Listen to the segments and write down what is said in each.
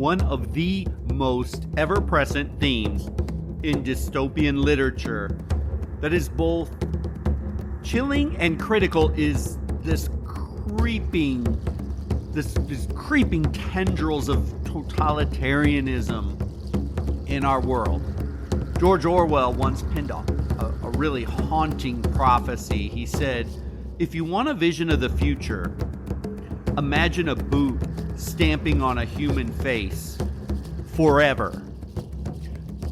one of the most ever-present themes in dystopian literature that is both chilling and critical is this creeping tendrils of totalitarianism in our world. George Orwell once penned a really haunting prophecy. He said, if you want a vision of the future, imagine a boot stamping on a human face forever.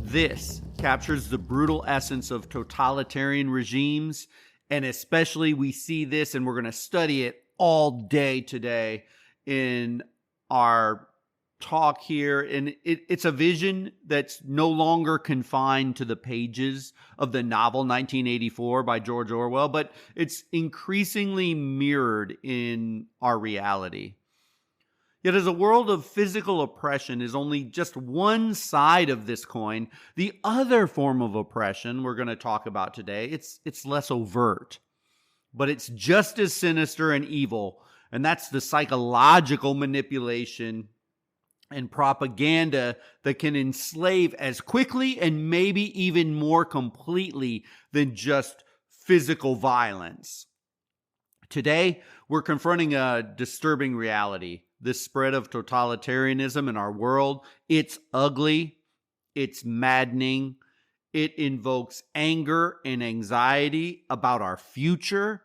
This captures the brutal essence of totalitarian regimes, and especially we see this, and we're going to study it all day today in our talk here. And it's a vision that's no longer confined to the pages of the novel 1984 by George Orwell, but it's increasingly mirrored in our reality. Yet as a world of physical oppression is only just one side of this coin, the other form of oppression we're going to talk about today, it's less overt, but it's just as sinister and evil, and that's the psychological manipulation and propaganda that can enslave as quickly and maybe even more completely than just physical violence. Today, we're confronting a disturbing reality. This spread of totalitarianism in our world, it's ugly, it's maddening, it invokes anger and anxiety about our future,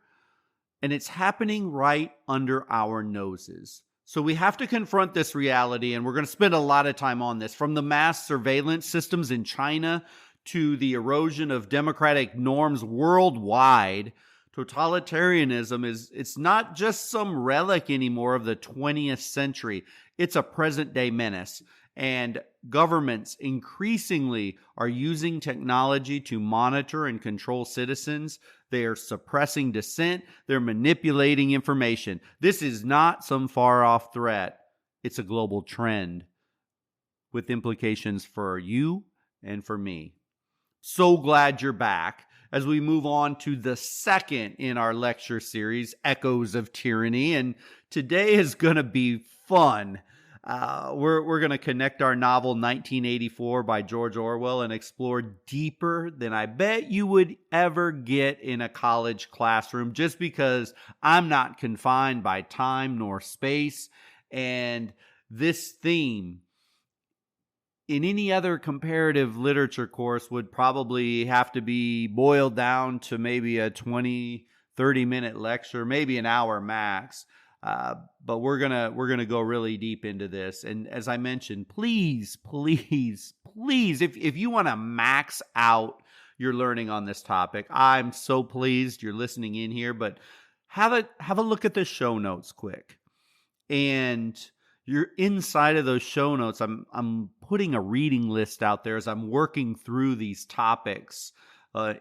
and it's happening right under our noses. So we have to confront this reality, and we're going to spend a lot of time on this, from the mass surveillance systems in China to the erosion of democratic norms worldwide. Totalitarianism it's not just some relic anymore of the 20th century. It's a present-day menace, and governments increasingly are using technology to monitor and control citizens. They are suppressing dissent. They're manipulating information. This is not some far-off threat. It's a global trend with implications for you and for me. So glad you're back as we move on to the second in our lecture series, Echoes of Tyranny. And today is going to be fun. We're going to connect our novel 1984 by George Orwell and explore deeper than I bet you would ever get in a college classroom, just because I'm not confined by time nor space. And this theme in any other comparative literature course would probably have to be boiled down to maybe a 20, 30-minute lecture, maybe an hour max. But we're gonna go really deep into this. And as I mentioned, please, if you want to max out your learning on this topic, I'm so pleased you're listening in here. But have a look at the show notes quick, and you're inside of those show notes. I'm putting a reading list out there as I'm working through these topics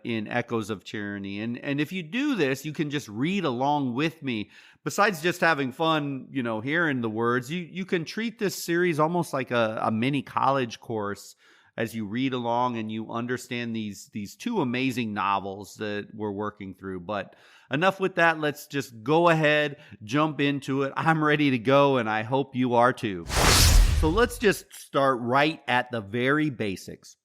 in Echoes of Tyranny. And if you do this, you can just read along with me. Besides just having fun, hearing the words, you can treat this series almost like a mini college course as you read along and you understand these two amazing novels that we're working through. But enough with that. Let's just go ahead, jump into it. I'm ready to go, and I hope you are too. So let's just start right at the very basics.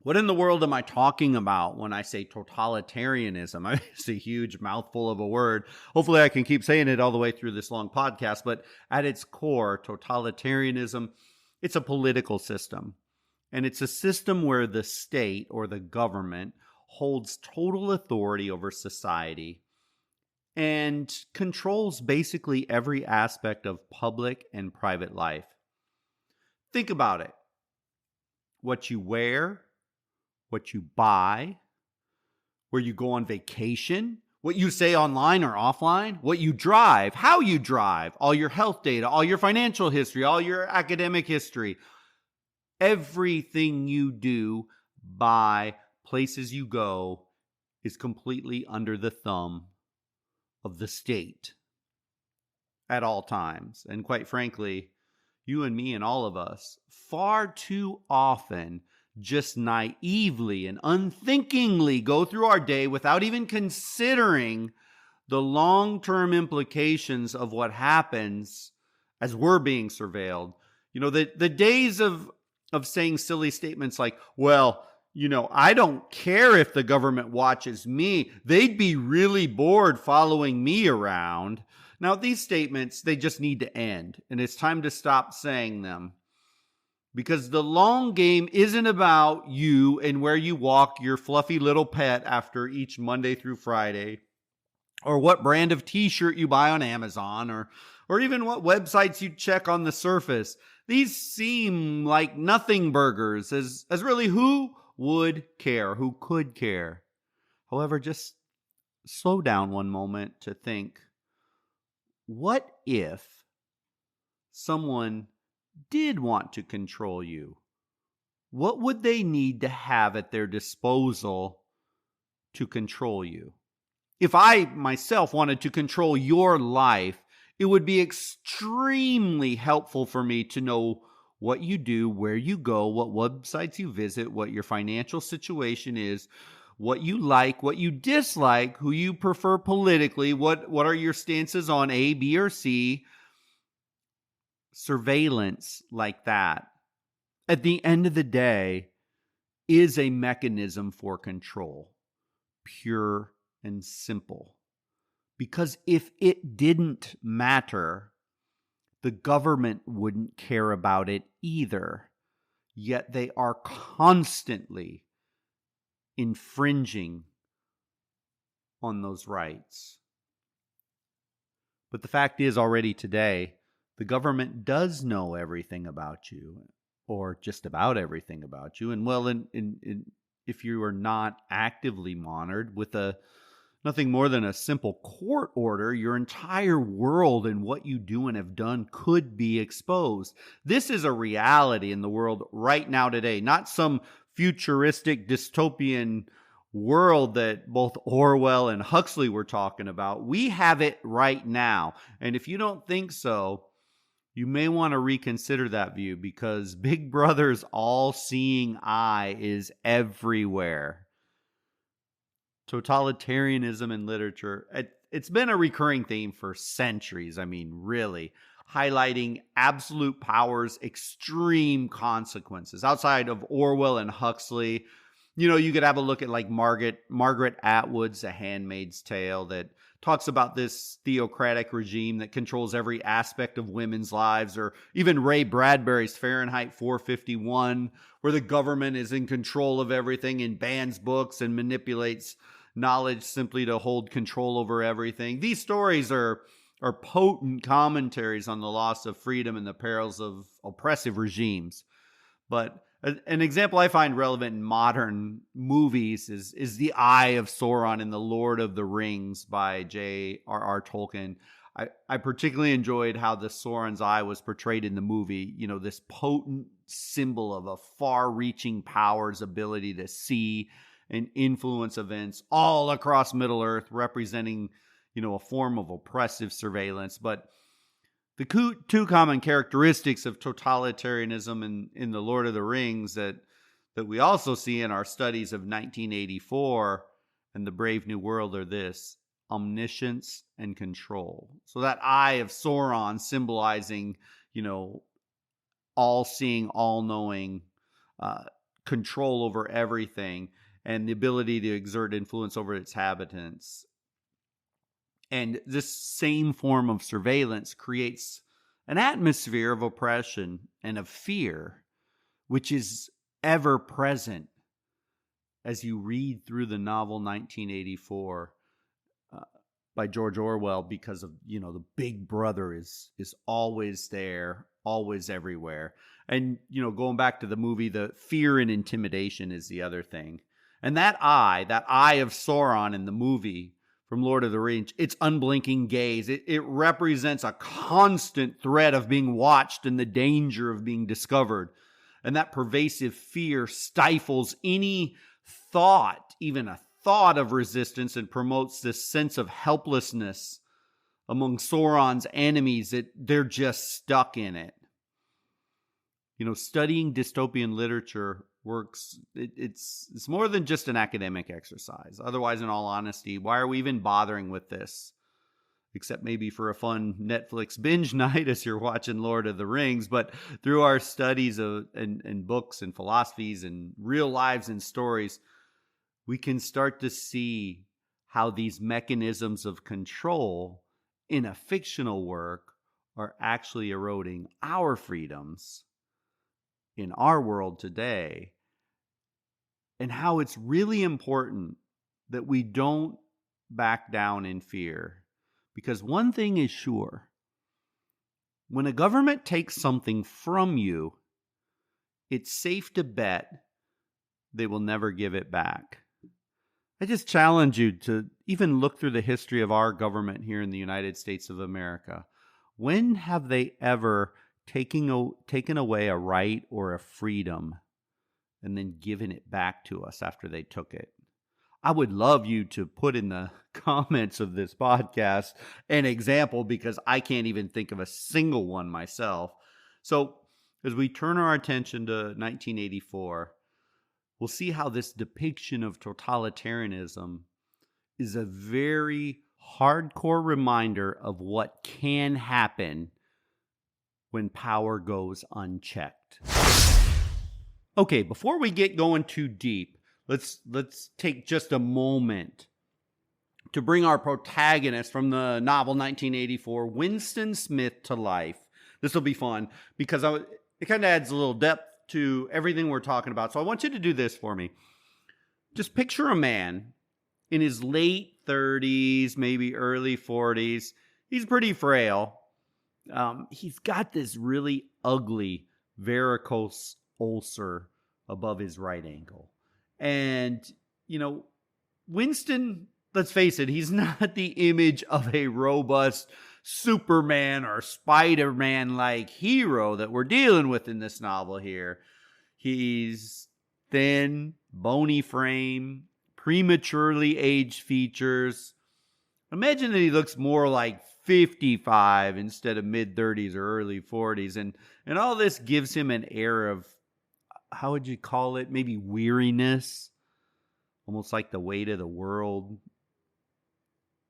What in the world am I talking about when I say totalitarianism? It's a huge mouthful of a word. Hopefully I can keep saying it all the way through this long podcast. But at its core, totalitarianism, it's a political system. And it's a system where the state or the government holds total authority over society and controls basically every aspect of public and private life. Think about it. What you wear, what you buy, where you go on vacation, what you say online or offline, what you drive, how you drive, all your health data, all your financial history, all your academic history, everything you do, buy, places you go, is completely under the thumb of the state at all times. And quite frankly, you and me and all of us far too often just naively and unthinkingly go through our day without even considering the long-term implications of what happens as we're being surveilled. The days of saying silly statements like, well, I don't care if the government watches me. They'd be really bored following me around. Now, these statements, they just need to end, and it's time to stop saying them. Because the long game isn't about you and where you walk your fluffy little pet after each Monday through Friday, or what brand of t-shirt you buy on Amazon, or even what websites you check on the surface. These seem like nothing burgers, as really who would care, who could care. However, just slow down one moment to think, what if someone did want to control you? What would they need to have at their disposal to control you? If I myself wanted to control your life, it would be extremely helpful for me to know what you do, where you go, what websites you visit, what your financial situation is, what you like, what you dislike, who you prefer politically, what are your stances on A, B, or C. Surveillance like that, at the end of the day, is a mechanism for control, pure and simple. Because if it didn't matter, the government wouldn't care about it either. Yet they are constantly infringing on those rights. But the fact is, already today, the government does know everything about you, or just about everything about you. And well, if you are not actively monitored with nothing more than a simple court order, your entire world and what you do and have done could be exposed. This is a reality in the world right now today, not some futuristic dystopian world that both Orwell and Huxley were talking about. We have it right now. And if you don't think so, you may want to reconsider that view, because Big Brother's all-seeing eye is everywhere. Totalitarianism in literature, it's been a recurring theme for centuries. I mean, really, highlighting absolute power's extreme consequences. Outside of Orwell and Huxley, you could have a look at like Margaret Atwood's A Handmaid's Tale, that talks about this theocratic regime that controls every aspect of women's lives, or even Ray Bradbury's Fahrenheit 451, where the government is in control of everything and bans books and manipulates knowledge simply to hold control over everything. These stories are potent commentaries on the loss of freedom and the perils of oppressive regimes. But an example I find relevant in modern movies is The Eye of Sauron in The Lord of the Rings by J.R.R. Tolkien. I particularly enjoyed how the Sauron's eye was portrayed in the movie. This potent symbol of a far-reaching power's ability to see and influence events all across Middle-earth, representing, a form of oppressive surveillance. But the two common characteristics of totalitarianism in The Lord of the Rings that we also see in our studies of 1984 and The Brave New World are this: omniscience and control. So that eye of Sauron symbolizing, all-seeing, all-knowing, control over everything, and the ability to exert influence over its inhabitants. And this same form of surveillance creates an atmosphere of oppression and of fear, which is ever present as you read through the novel 1984 by George Orwell, because of, the Big Brother is always there, always everywhere. And, going back to the movie, the fear and intimidation is the other thing. And that eye of Sauron in the movie from Lord of the Rings, its unblinking gaze, it represents a constant threat of being watched and the danger of being discovered. And that pervasive fear stifles any thought, even a thought of resistance, and promotes this sense of helplessness among Sauron's enemies, that they're just stuck in it. Studying dystopian literature works. It's more than just an academic exercise. Otherwise, in all honesty, why are we even bothering with this? except maybe for a fun Netflix binge night as you're watching Lord of the Rings. But through our studies and books and philosophies and real lives and stories, we can start to see how these mechanisms of control in a fictional work are actually eroding our freedoms in our world today, and how it's really important that we don't back down in fear. Because one thing is sure: when a government takes something from you, it's safe to bet they will never give it back. I just challenge you to even look through the history of our government here in the United States of America. When have they ever taken away a right or a freedom and then given it back to us after they took it? I would love you to put in the comments of this podcast an example, because I can't even think of a single one myself. So as we turn our attention to 1984, we'll see how this depiction of totalitarianism is a very hardcore reminder of what can happen when power goes unchecked. Okay, before we get going too deep, let's take just a moment to bring our protagonist from the novel 1984, Winston Smith, to life. This will be fun because it kind of adds a little depth to everything we're talking about. So I want you to do this for me. Just picture a man in his late 30s, maybe early 40s. He's pretty frail. He's got this really ugly varicose ulcer above his right ankle. And, Winston, let's face it, he's not the image of a robust Superman or Spider-Man-like hero that we're dealing with in this novel here. He's thin, bony frame, prematurely aged features. Imagine that he looks more like 55 instead of mid-30s or early 40s. And all this gives him an air of, how would you call it? Maybe weariness. Almost like the weight of the world.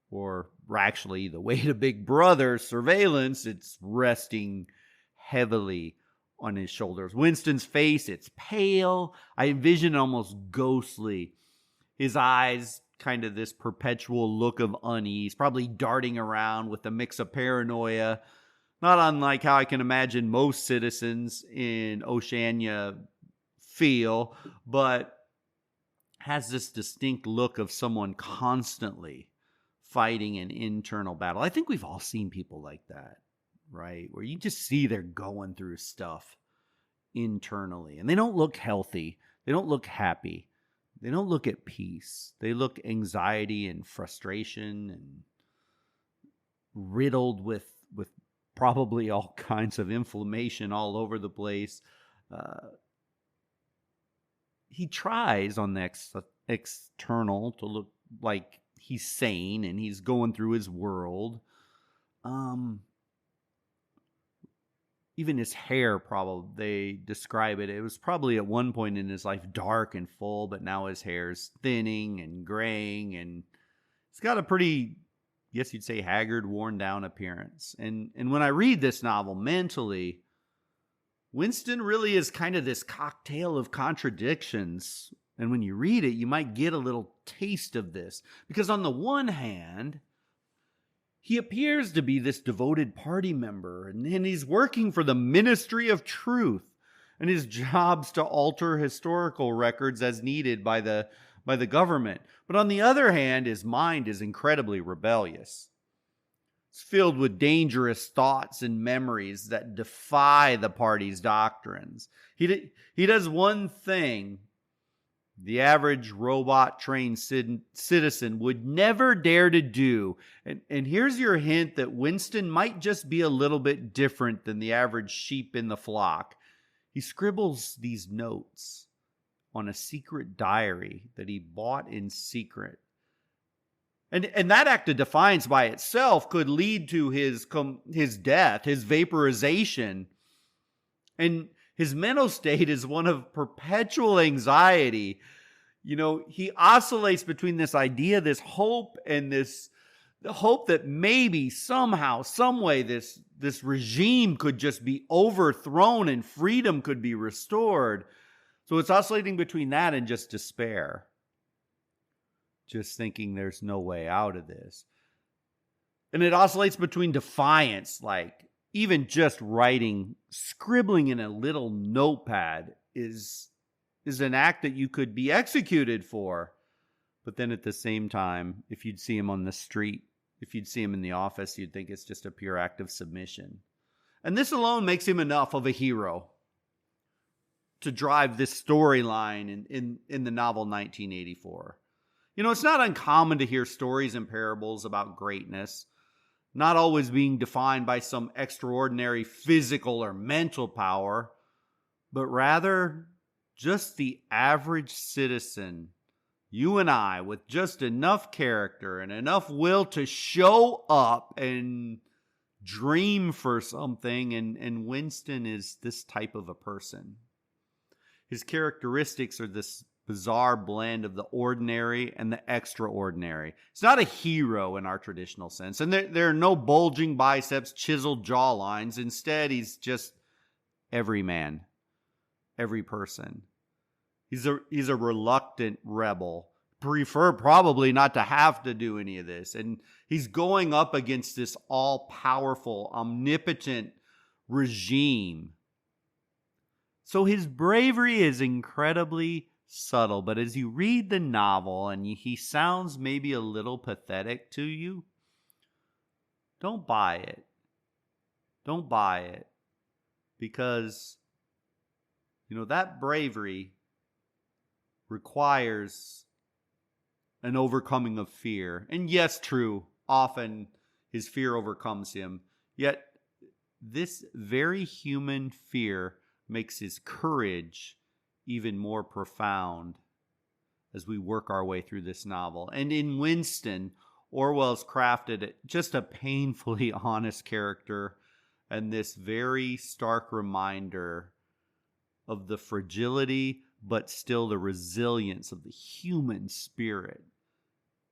Or actually the weight of Big Brother surveillance. It's resting heavily on his shoulders. Winston's face, it's pale. I envision almost ghostly. His eyes, kind of this perpetual look of unease, probably darting around with a mix of paranoia. Not unlike how I can imagine most citizens in Oceania feel, but has this distinct look of someone constantly fighting an internal battle. I think we've all seen people like that, right? Where you just see they're going through stuff internally, and they don't look healthy. They don't look happy. They don't look at peace. They look anxiety and frustration and riddled with probably all kinds of inflammation all over the place. He tries on the external to look like he's sane and he's going through his world. Even his hair, probably, they describe it. It was probably at one point in his life dark and full, but now his hair's thinning and graying, and it's got a pretty, yes, you'd say, haggard, worn down appearance. And when I read this novel mentally, Winston really is kind of this cocktail of contradictions. And when you read it, you might get a little taste of this. Because on the one hand, he appears to be this devoted party member, and he's working for the Ministry of Truth, and his job's to alter historical records as needed by the government. But on the other hand, his mind is incredibly rebellious. It's filled with dangerous thoughts and memories that defy the party's doctrines. He does one thing the average robot-trained citizen would never dare to do. And here's your hint that Winston might just be a little bit different than the average sheep in the flock. He scribbles these notes on a secret diary that he bought in secret. And that act of defiance by itself could lead to his death, his vaporization. And his mental state is one of perpetual anxiety. He oscillates between this idea, this hope, and this The hope that maybe somehow, some way, this regime could just be overthrown and freedom could be restored. So it's oscillating between that and just despair. Just thinking there's no way out of this. And it oscillates between defiance, like even just writing, scribbling in a little notepad is an act that you could be executed for. But then at the same time, if you'd see him on the street, if you'd see him in the office, you'd think it's just a pure act of submission. And this alone makes him enough of a hero to drive this storyline in the novel 1984. You know, it's not uncommon to hear stories and parables about greatness not always being defined by some extraordinary physical or mental power, but rather just the average citizen, you and I, with just enough character and enough will to show up and dream for something. And Winston is this type of a person. His characteristics are this bizarre blend of the ordinary and the extraordinary. He's not a hero in our traditional sense. And there are no bulging biceps, chiseled jawlines. Instead, he's just every man, every person. He's a reluctant rebel. Prefer probably not to have to do any of this. And he's going up against this all-powerful, omnipotent regime. So his bravery is incredibly subtle, but as you read the novel and he sounds maybe a little pathetic to you, don't buy it. Don't buy it. Because, you know, that bravery requires an overcoming of fear. And yes, true, often his fear overcomes him. Yet this very human fear makes his courage even more profound as we work our way through this novel. And in Winston, Orwell's crafted just a painfully honest character and this very stark reminder of the fragility but still the resilience of the human spirit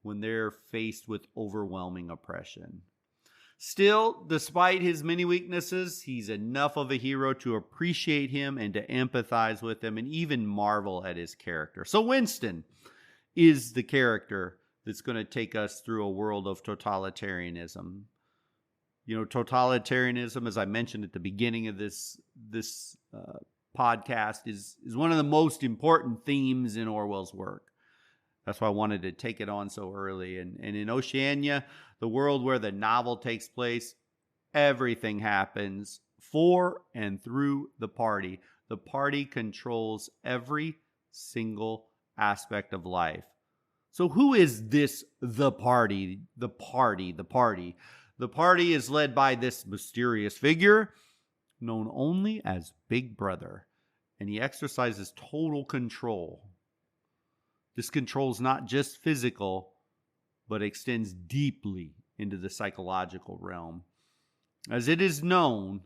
when they're faced with overwhelming oppression. Still, despite his many weaknesses, he's enough of a hero to appreciate him and to empathize with him and even marvel at his character. So Winston is the character that's going to take us through a world of totalitarianism. You know, totalitarianism, as I mentioned at the beginning of this podcast, is one of the most important themes in Orwell's work. That's why I wanted to take it on so early. And in Oceania, the world where the novel takes place, everything happens for and through the party. The party controls every single aspect of life. So who is this the party? The party. The party is led by this mysterious figure known only as Big Brother. And he exercises total control. This control is not just physical, but extends deeply into the psychological realm. As it is known,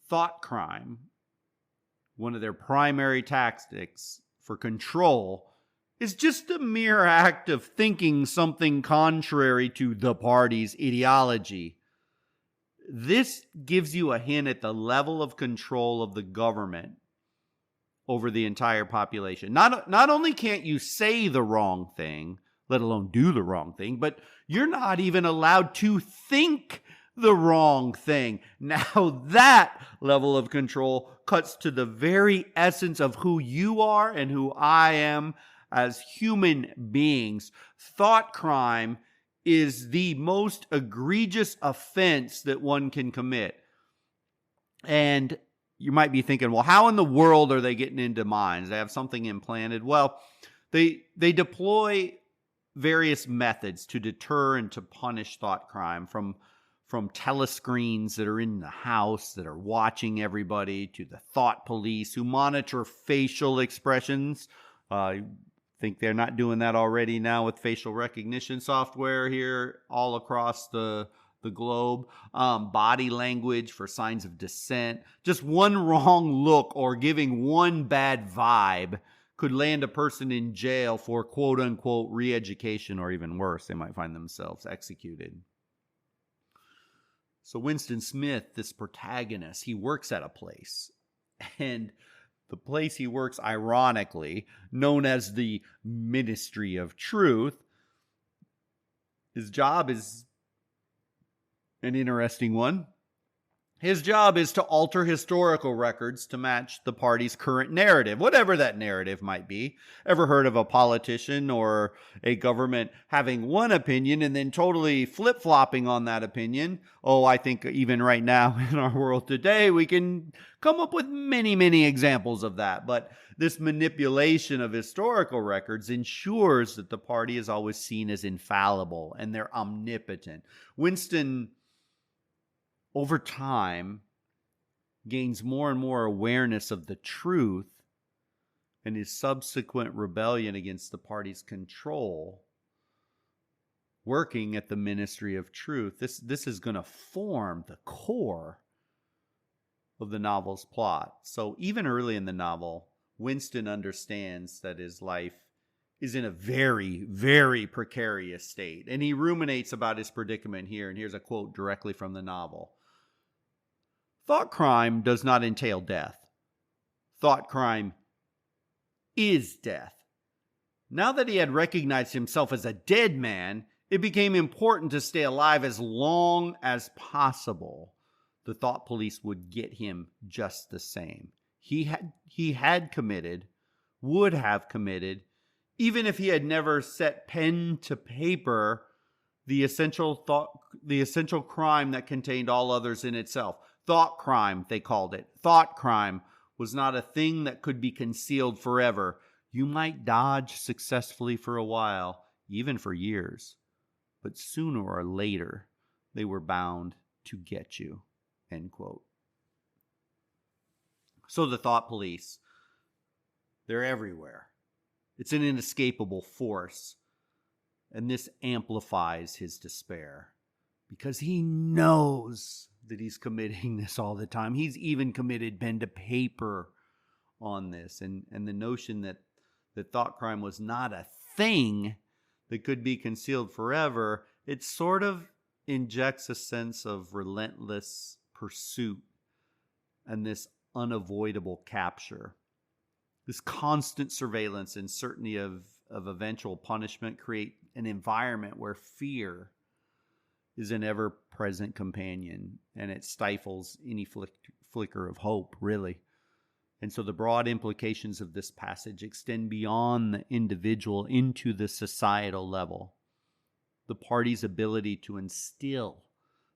thought crime, one of their primary tactics for control, is just a mere act of thinking something contrary to the party's ideology. This gives you a hint at the level of control of the government over the entire population. Not only can't you say the wrong thing, let alone do the wrong thing, but you're not even allowed to think the wrong thing. Now that level of control cuts to the very essence of who you are and who I am as human beings. Thought crime is the most egregious offense that one can commit. And you might be thinking, well, how in the world are they getting into minds? They have something implanted. Well, they deploy various methods to deter and to punish thought crime, from telescreens that are in the house that are watching everybody, to the thought police who monitor facial expressions. I think they're not doing that already now with facial recognition software here all across the globe. Body language for signs of dissent. Just one wrong look or giving one bad vibe could land a person in jail for quote unquote re-education, or even worse, they might find themselves executed. So Winston Smith, this protagonist, he works at a place, and the place he works, ironically, known as the Ministry of Truth, his job is an interesting one. His job is to alter historical records to match the party's current narrative, whatever that narrative might be. Ever heard of a politician or a government having one opinion and then totally flip-flopping on that opinion? Oh, I think even right now in our world today, we can come up with many, many examples of that. But this manipulation of historical records ensures that the party is always seen as infallible and they're omnipotent. Winston, over time, gains more and more awareness of the truth, and his subsequent rebellion against the party's control, working at the Ministry of Truth, this is going to form the core of the novel's plot. So even early in the novel, Winston understands that his life is in a very, very precarious state, and he ruminates about his predicament here, and here's a quote directly from the novel. Thought crime does not entail death. Thought crime is death. Now that he had recognized himself as a dead man, it became important to stay alive as long as possible. The thought police would get him just the same. He had committed, would have committed, even if he had never set pen to paper, the essential crime that contained all others in itself. Thought crime, they called it. Thought crime was not a thing that could be concealed forever. You might dodge successfully for a while, even for years, but sooner or later, they were bound to get you, end quote. So the thought police, they're everywhere. It's an inescapable force, and this amplifies his despair because he knows that he's committing this all the time. He's even committed pen to paper on this. And the notion that thought crime was not a thing that could be concealed forever, it sort of injects a sense of relentless pursuit and this unavoidable capture. This constant surveillance and certainty of eventual punishment create an environment where fear is an ever-present companion, and it stifles any flicker of hope, really. And so the broad implications of this passage extend beyond the individual into the societal level. The party's ability to instill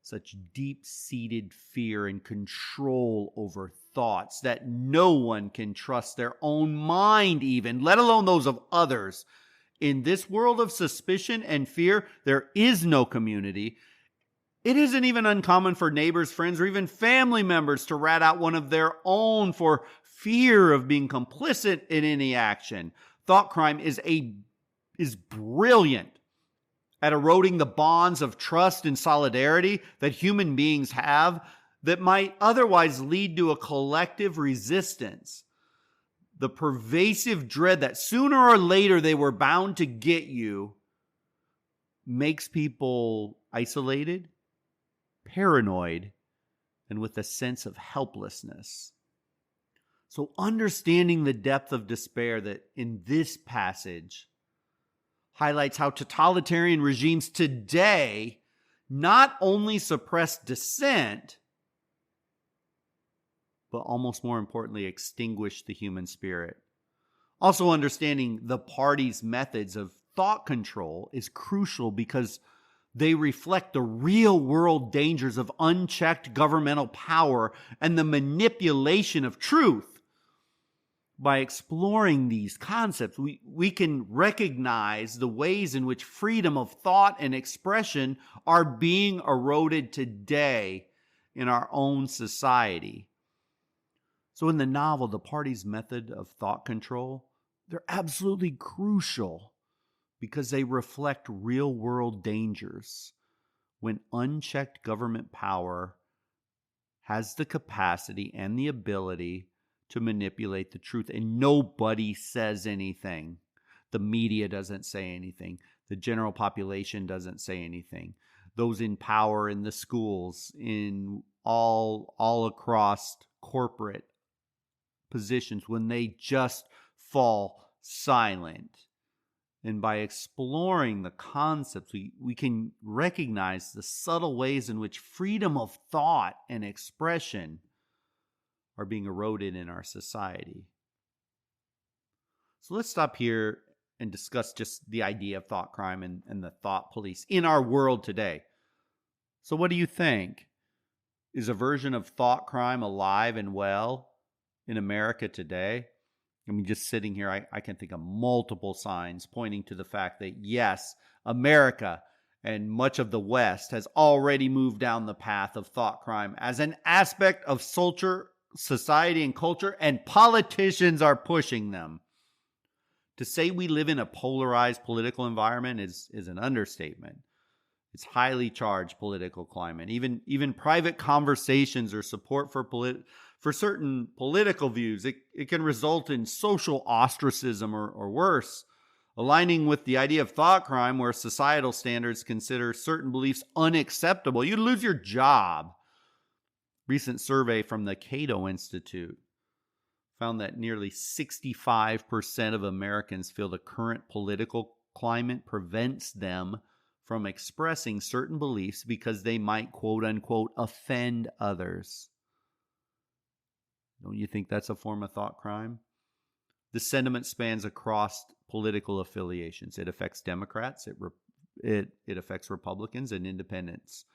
such deep-seated fear and control over thoughts that no one can trust their own mind even, let alone those of others. In this world of suspicion and fear, there is no community. It isn't even uncommon for neighbors, friends, or even family members to rat out one of their own for fear of being complicit in any action. Thought crime is brilliant at eroding the bonds of trust and solidarity that human beings have that might otherwise lead to a collective resistance. The pervasive dread that sooner or later they were bound to get you makes people isolated, paranoid, and with a sense of helplessness. So understanding the depth of despair that in this passage highlights how totalitarian regimes today not only suppress dissent, but almost more importantly, extinguish the human spirit. Also understanding the party's methods of thought control is crucial because they reflect the real-world dangers of unchecked governmental power and the manipulation of truth. By exploring these concepts, we can recognize the ways in which freedom of thought and expression are being eroded today in our own society. So in the novel, the party's method of thought control, they're absolutely crucial because they reflect real-world dangers when unchecked government power has the capacity and the ability to manipulate the truth, and nobody says anything. The media doesn't say anything. The general population doesn't say anything. Those in power in the schools, in all across corporate positions, when they just fall silent. And by exploring the concepts, we can recognize the subtle ways in which freedom of thought and expression are being eroded in our society. So let's stop here and discuss just the idea of thought crime and the thought police in our world today. So what do you think? Is a version of thought crime alive and well in America today? I mean, just sitting here, I can think of multiple signs pointing to the fact that, yes, America and much of the West has already moved down the path of thought crime as an aspect of society and culture, and politicians are pushing them. To say we live in a polarized political environment is an understatement. It's highly charged political climate. Even private conversations or support for certain political views, it can result in social ostracism or worse, aligning with the idea of thought crime, where societal standards consider certain beliefs unacceptable. You'd lose your job. Recent survey from the Cato Institute found that nearly 65% of Americans feel the current political climate prevents them from expressing certain beliefs because they might, quote unquote, offend others. Don't you think that's a form of thought crime? The sentiment spans across political affiliations. It affects Democrats, it affects Republicans and independents.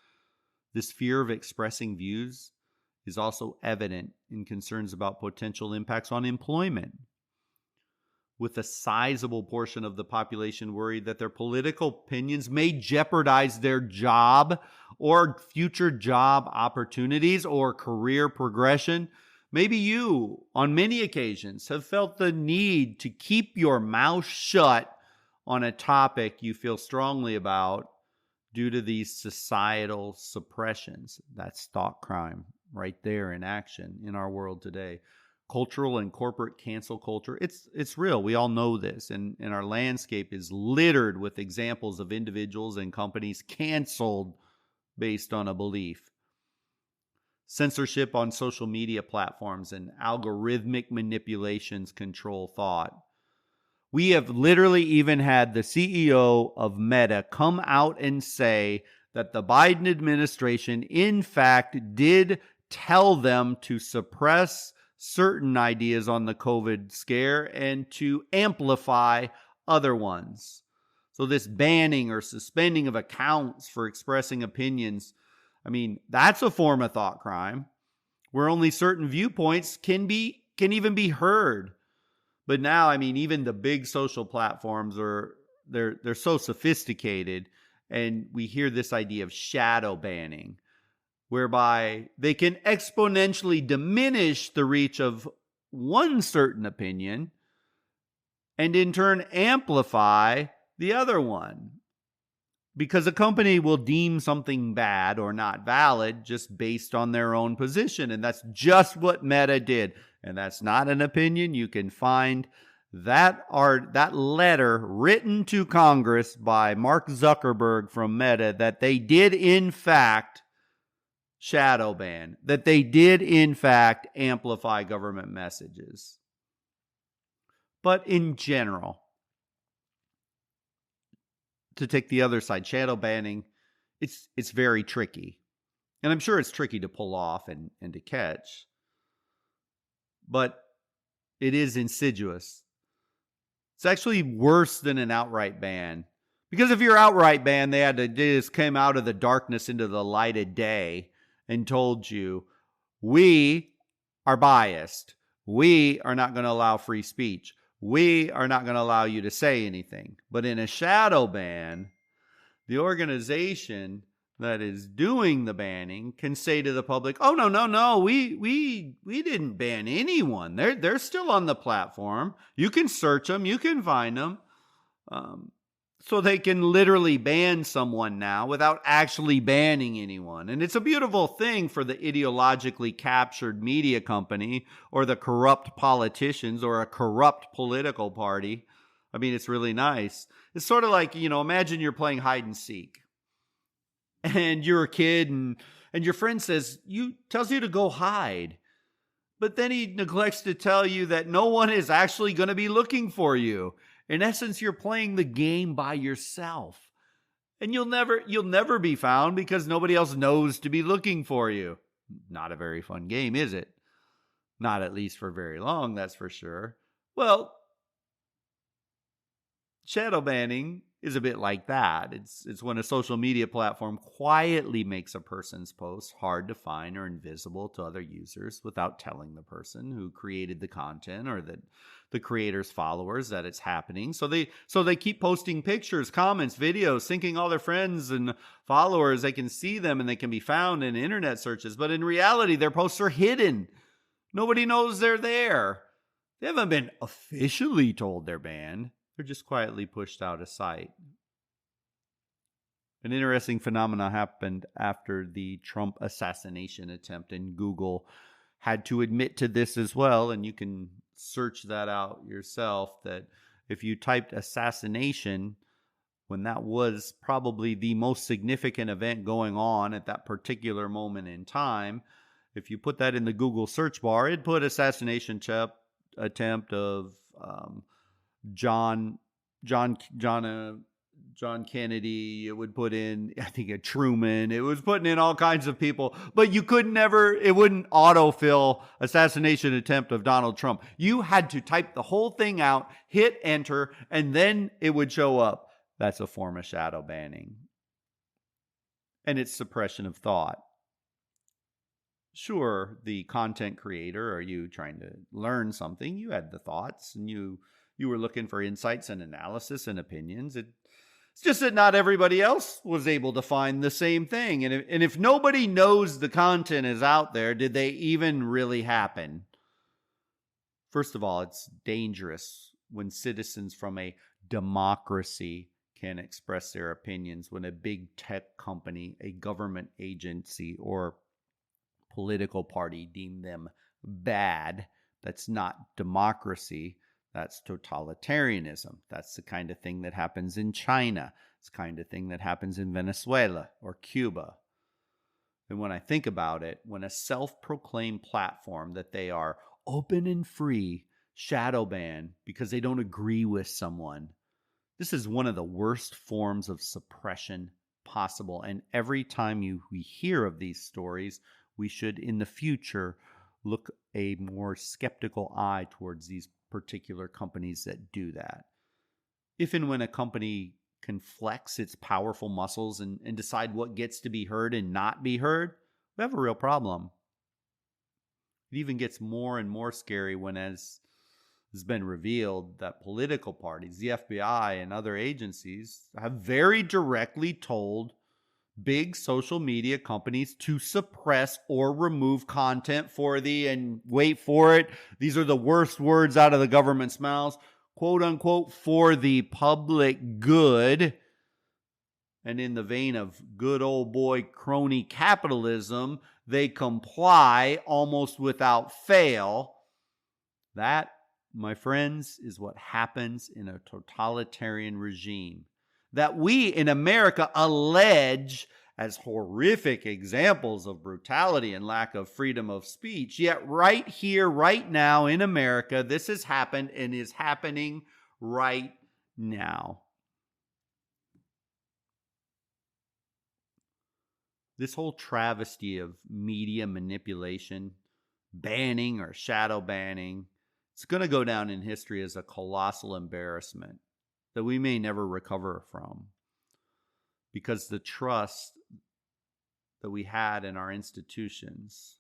This fear of expressing views is also evident in concerns about potential impacts on employment, with a sizable portion of the population worried that their political opinions may jeopardize their job or future job opportunities or career progression. Maybe you, on many occasions, have felt the need to keep your mouth shut on a topic you feel strongly about due to these societal suppressions. That's thought crime right there in action in our world today. Cultural and corporate cancel culture, it's real. We all know this. And our landscape is littered with examples of individuals and companies canceled based on a belief. Censorship on social media platforms and algorithmic manipulations control thought. We have literally even had the CEO of Meta come out and say that the Biden administration, in fact, did tell them to suppress certain ideas on the COVID scare and to amplify other ones. So this banning or suspending of accounts for expressing opinions, I mean, that's a form of thought crime where only certain viewpoints can even be heard. But now, I mean, even the big social platforms they're so sophisticated, and we hear this idea of shadow banning, whereby they can exponentially diminish the reach of one certain opinion and in turn amplify the other one. Because a company will deem something bad or not valid just based on their own position. And that's just what Meta did. And that's not an opinion. You can find that letter written to Congress by Mark Zuckerberg from Meta, that they did in fact shadow ban, that they did in fact amplify government messages. But in general, to take the other side, shadow banning, it's very tricky. And I'm sure it's tricky to pull off and to catch. But it is insidious. It's actually worse than an outright ban. Because if you're outright banned, they just came out of the darkness into the light of day and told you, we are biased. We are not going to allow free speech. We are not going to allow you to say anything. But in a shadow ban, the organization that is doing the banning can say to the public, oh, no, we didn't ban anyone. They're still on the platform. You can search them. You can find them. So they can literally ban someone now without actually banning anyone. And it's a beautiful thing for the ideologically captured media company or the corrupt politicians or a corrupt political party. I mean, it's really nice. It's sort of like, imagine you're playing hide and seek and you're a kid and your friend tells you to go hide. But then he neglects to tell you that no one is actually going to be looking for you. In essence, you're playing the game by yourself. And you'll never be found because nobody else knows to be looking for you. Not a very fun game, is it? Not at least for very long, that's for sure. Well, shadow banning is a bit like that. It's when a social media platform quietly makes a person's post hard to find or invisible to other users without telling the person who created the content or the creator's followers that it's happening. So they keep posting pictures, comments, videos, syncing all their friends and followers. They can see them and they can be found in internet searches. But in reality, their posts are hidden. Nobody knows they're there. They haven't been officially told they're banned. They're just quietly pushed out of sight. An interesting phenomenon happened after the Trump assassination attempt, and Google had to admit to this as well, and you can search that out yourself, that if you typed assassination, when that was probably the most significant event going on at that particular moment in time, if you put that in the Google search bar, it'd put assassination attempt of John Kennedy. It would put in, I think, a Truman. It was putting in all kinds of people, but it wouldn't autofill assassination attempt of Donald Trump. You had to type the whole thing out, hit enter, and then it would show up. That's a form of shadow banning. And it's suppression of thought. Sure, the content creator, are you trying to learn something? You had the thoughts and you were looking for insights and analysis and opinions. It's just that not everybody else was able to find the same thing. And if nobody knows the content is out there, did they even really happen? First of all, it's dangerous when citizens from a democracy can express their opinions, when a big tech company, a government agency, or political party deem them bad. That's not democracy. That's totalitarianism. That's the kind of thing that happens in China. It's the kind of thing that happens in Venezuela or Cuba. And when I think about it, when a self-proclaimed platform that they are open and free shadow ban because they don't agree with someone, this is one of the worst forms of suppression possible. And every time we hear of these stories, we should, in the future, look a more skeptical eye towards these particular companies that do that. If and when a company can flex its powerful muscles and decide what gets to be heard and not be heard, we have a real problem. It even gets more and more scary when, as has been revealed, that political parties, the FBI and other agencies, have very directly told big social media companies to suppress or remove content for and wait for it, these are the worst words out of the government's mouths, quote unquote, for the public good. And in the vein of good old boy crony capitalism, they comply almost without fail. That, my friends, is what happens in a totalitarian regime that we in America allege as horrific examples of brutality and lack of freedom of speech. Yet right here, right now in America, this has happened and is happening right now. This whole travesty of media manipulation, banning or shadow banning, it's going to go down in history as a colossal embarrassment that we may never recover from, because the trust that we had in our institutions,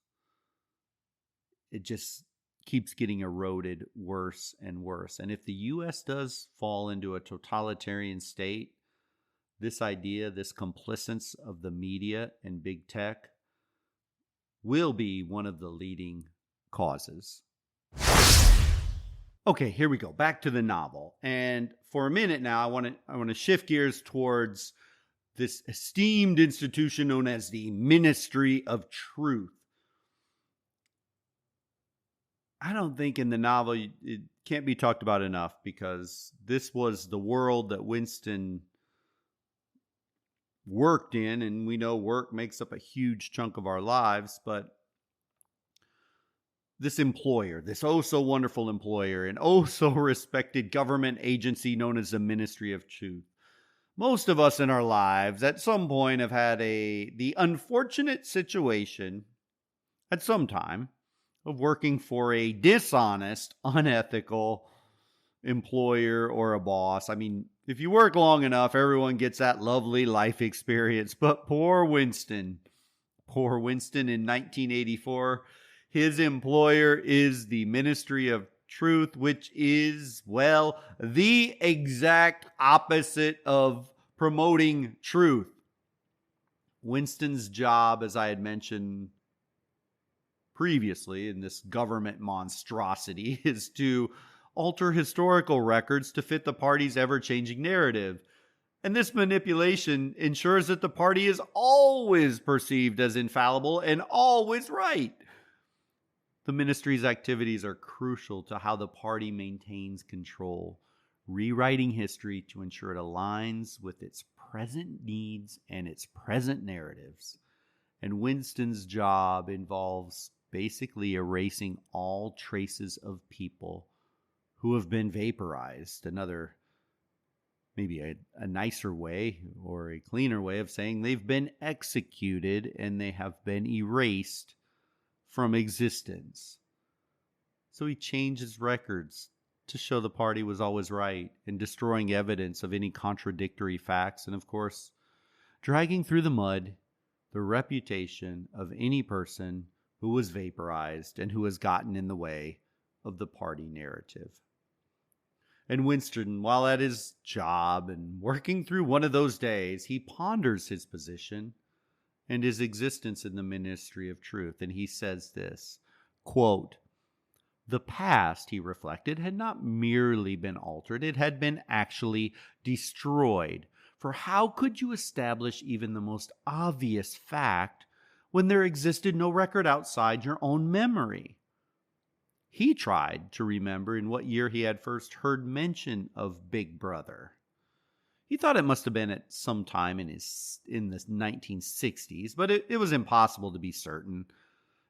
it just keeps getting eroded worse and worse. And if the U.S. does fall into a totalitarian state, this idea, this complicence of the media and big tech will be one of the leading causes. Okay, here we go. Back to the novel. And for a minute now, I want to shift gears towards this esteemed institution known as the Ministry of Truth. I don't think in the novel it can't be talked about enough, because this was the world that Winston worked in, and we know work makes up a huge chunk of our lives, but this employer, this oh so wonderful employer, and oh so respected government agency known as the Ministry of Truth. Most of us in our lives at some point have had the unfortunate situation at some time of working for a dishonest, unethical employer or a boss. I mean, if you work long enough, everyone gets that lovely life experience. But poor Winston in 1984, his employer is the Ministry of Truth, which is, well, the exact opposite of promoting truth. Winston's job, as I had mentioned previously in this government monstrosity, is to alter historical records to fit the party's ever-changing narrative. And this manipulation ensures that the party is always perceived as infallible and always right. The ministry's activities are crucial to how the party maintains control, rewriting history to ensure it aligns with its present needs and its present narratives. And Winston's job involves basically erasing all traces of people who have been vaporized. Another, maybe a nicer way or a cleaner way of saying they've been executed and they have been erased from existence. So he changes records to show the party was always right, and destroying evidence of any contradictory facts, and of course, dragging through the mud the reputation of any person who was vaporized and who has gotten in the way of the party narrative. And Winston, while at his job and working through one of those days, he ponders his position and his existence in the Ministry of Truth. And he says this, quote, "The past," he reflected, "had not merely been altered, it had been actually destroyed. For how could you establish even the most obvious fact when there existed no record outside your own memory?" He tried to remember in what year he had first heard mention of Big Brother. He thought it must have been at some time in the 1960s, but it was impossible to be certain.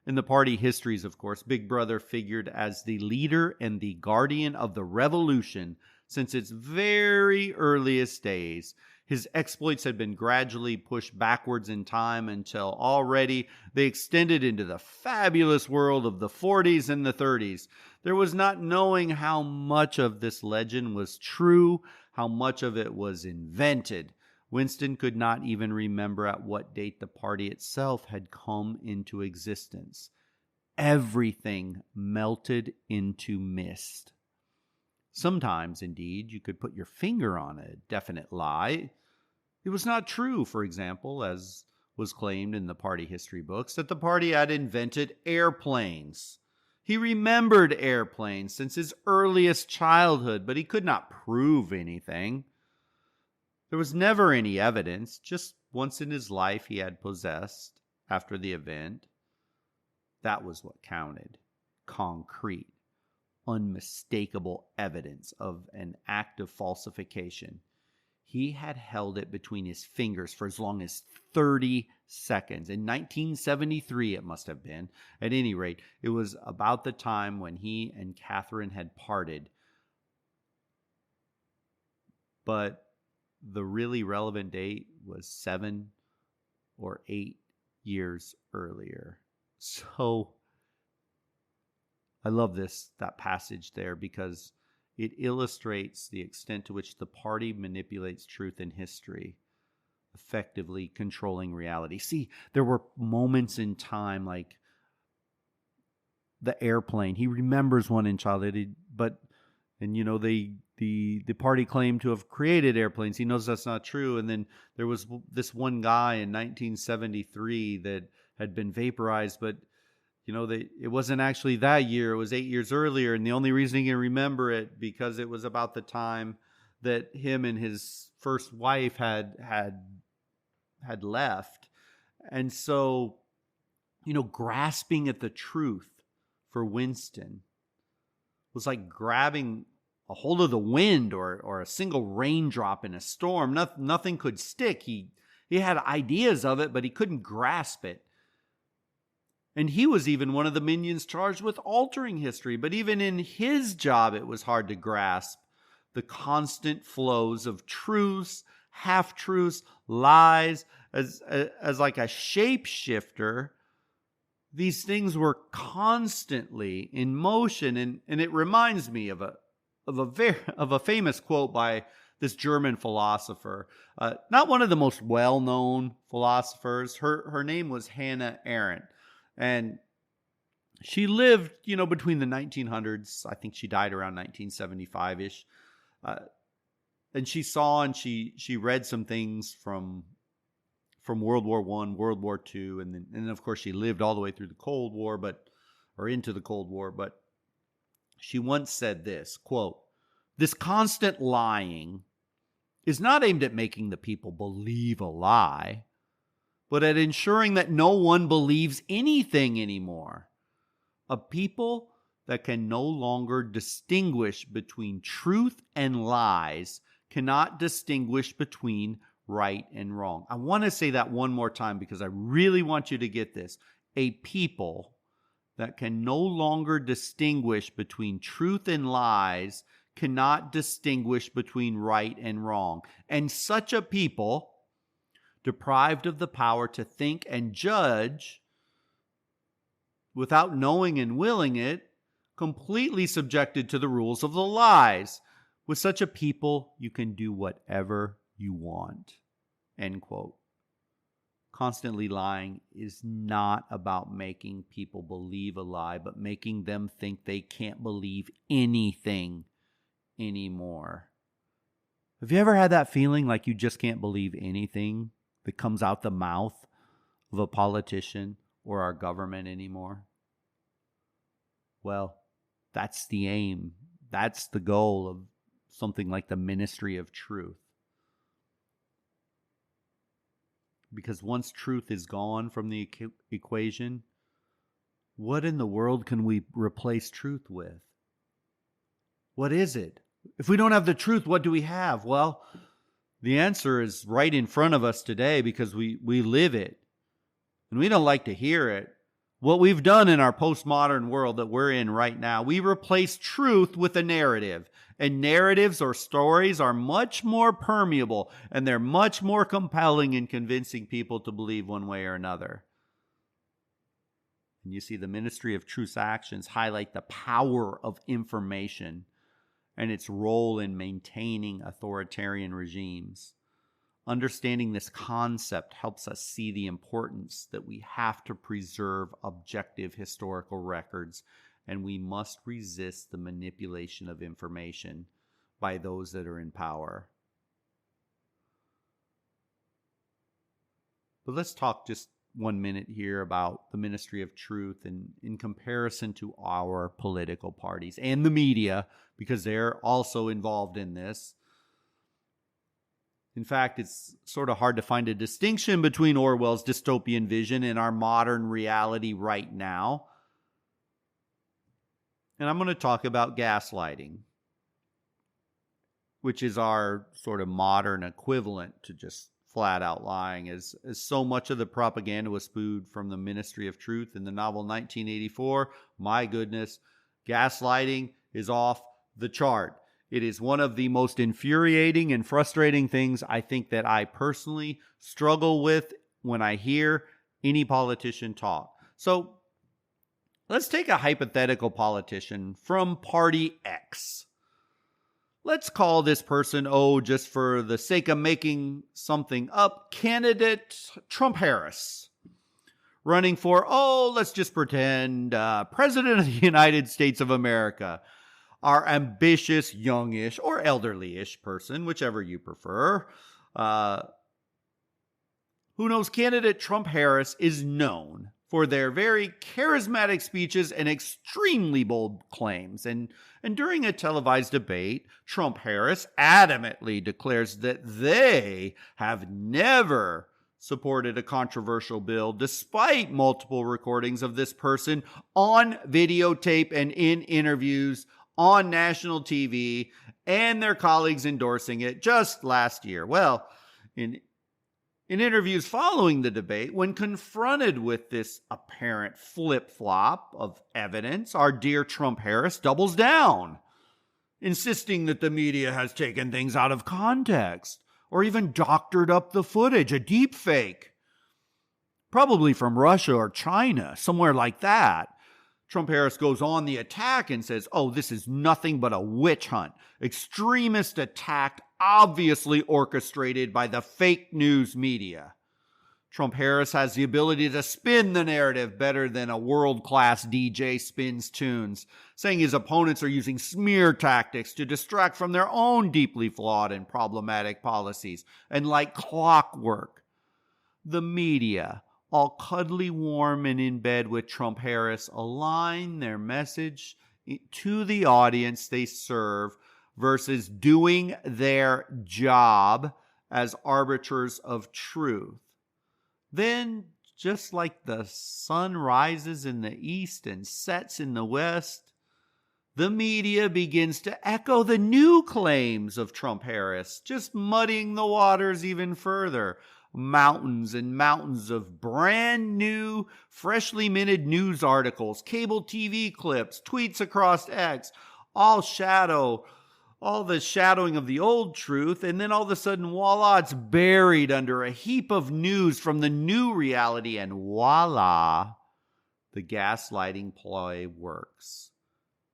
In the party histories, of course, Big Brother figured as the leader and the guardian of the revolution since its very earliest days. His exploits had been gradually pushed backwards in time until already they extended into the fabulous world of the 40s and the 30s. There was not knowing how much of this legend was true, how much of it was invented. Winston could not even remember at what date the party itself had come into existence. Everything melted into mist. Sometimes, indeed, you could put your finger on a definite lie. It was not true, for example, as was claimed in the party history books, that the party had invented airplanes. He remembered airplanes since his earliest childhood, but he could not prove anything. There was never any evidence, just once in his life he had possessed after the event. That was what counted. Concrete, unmistakable evidence of an act of falsification. He had held it between his fingers for as long as 30 seconds. In 1973, it must have been. At any rate, it was about the time when he and Catherine had parted. But the really relevant date was 7 or 8 years earlier. So I love that passage there, because it illustrates the extent to which the party manipulates truth in history, effectively controlling reality. See, there were moments in time like the airplane. He remembers one in childhood, the party claimed to have created airplanes. He knows that's not true. And then there was this one guy in 1973 that had been vaporized, but it wasn't actually that year. It was 8 years earlier. And the only reason he can remember it because it was about the time that him and his first wife had left. And so, grasping at the truth for Winston was like grabbing a hold of the wind or a single raindrop in a storm. Nothing could stick. He had ideas of it, but he couldn't grasp it. And he was even one of the minions charged with altering history. But even in his job, it was hard to grasp the constant flows of truths, half-truths, lies. As like a shapeshifter, these things were constantly in motion. And it reminds me of a famous quote by this German philosopher. Not one of the most well-known philosophers. Her name was Hannah Arendt. And she lived, between the 1900s. I think she died around 1975-ish. And she saw and she read some things from World War I, World War II, and then of course she lived all the way through the Cold War, or into the Cold War. But she once said this, quote, "This constant lying is not aimed at making the people believe a lie, but at ensuring that no one believes anything anymore. A people that can no longer distinguish between truth and lies cannot distinguish between right and wrong." I want to say that one more time because I really want you to get this. A people that can no longer distinguish between truth and lies cannot distinguish between right and wrong. And such a people, deprived of the power to think and judge without knowing and willing it, completely subjected to the rules of the lies. With such a people, you can do whatever you want. End quote. Constantly lying is not about making people believe a lie, but making them think they can't believe anything anymore. Have you ever had that feeling like you just can't believe anything that comes out the mouth of a politician or our government anymore? Well, that's the aim. That's the goal of something like the ministry of truth. Because once truth is gone from the equation, what in the world can we replace truth with? What is it? If we don't have the truth, what do we have? Well, the answer is right in front of us today because we live it. And we don't like to hear it. What we've done in our postmodern world that we're in right now, we replace truth with a narrative. And narratives or stories are much more permeable and they're much more compelling in convincing people to believe one way or another. And you see, the ministry of truth's actions highlight the power of information and its role in maintaining authoritarian regimes. Understanding this concept helps us see the importance that we have to preserve objective historical records, and we must resist the manipulation of information by those that are in power. But let's talk just 1 minute here about the ministry of truth and in comparison to our political parties and the media, because they're also involved in this. In fact, it's sort of hard to find a distinction between Orwell's dystopian vision and our modern reality right now. And I'm going to talk about gaslighting, which is our sort of modern equivalent to just flat out lying, as so much of the propaganda was spewed from the Ministry of Truth in the novel 1984. My goodness, gaslighting is off the chart. It is one of the most infuriating and frustrating things I think that I personally struggle with when I hear any politician talk. So let's take a hypothetical politician from Party X. Let's call this person, just for the sake of making something up, candidate Trump Harris. Running for, let's just pretend, President of the United States of America. Our ambitious, youngish, or elderly-ish person, whichever you prefer. Who knows, candidate Trump Harris is known for their very charismatic speeches and extremely bold claims. And during a televised debate, Trump-Harris adamantly declares that they have never supported a controversial bill, despite multiple recordings of this person on videotape and in interviews on national TV, and their colleagues endorsing it just last year. Well, in interviews following the debate, when confronted with this apparent flip-flop of evidence, our dear Trump-Harris doubles down, insisting that the media has taken things out of context or even doctored up the footage, a deep fake, probably from Russia or China, somewhere like that. Trump-Harris goes on the attack and says, oh, this is nothing but a witch hunt. Extremist attack obviously orchestrated by the fake news media. Trump-Harris has the ability to spin the narrative better than a world-class DJ spins tunes, saying his opponents are using smear tactics to distract from their own deeply flawed and problematic policies. And like clockwork, the media, all cuddly warm and in bed with Trump-Harris, align their message to the audience they serve versus doing their job as arbiters of truth. Then, just like the sun rises in the east and sets in the west, the media begins to echo the new claims of Trump-Harris, just muddying the waters even further. Mountains and mountains of brand new, freshly minted news articles, cable TV clips, tweets across X, all the shadowing of the old truth, and then all of a sudden, voila, it's buried under a heap of news from the new reality, and voila, the gaslighting ploy works.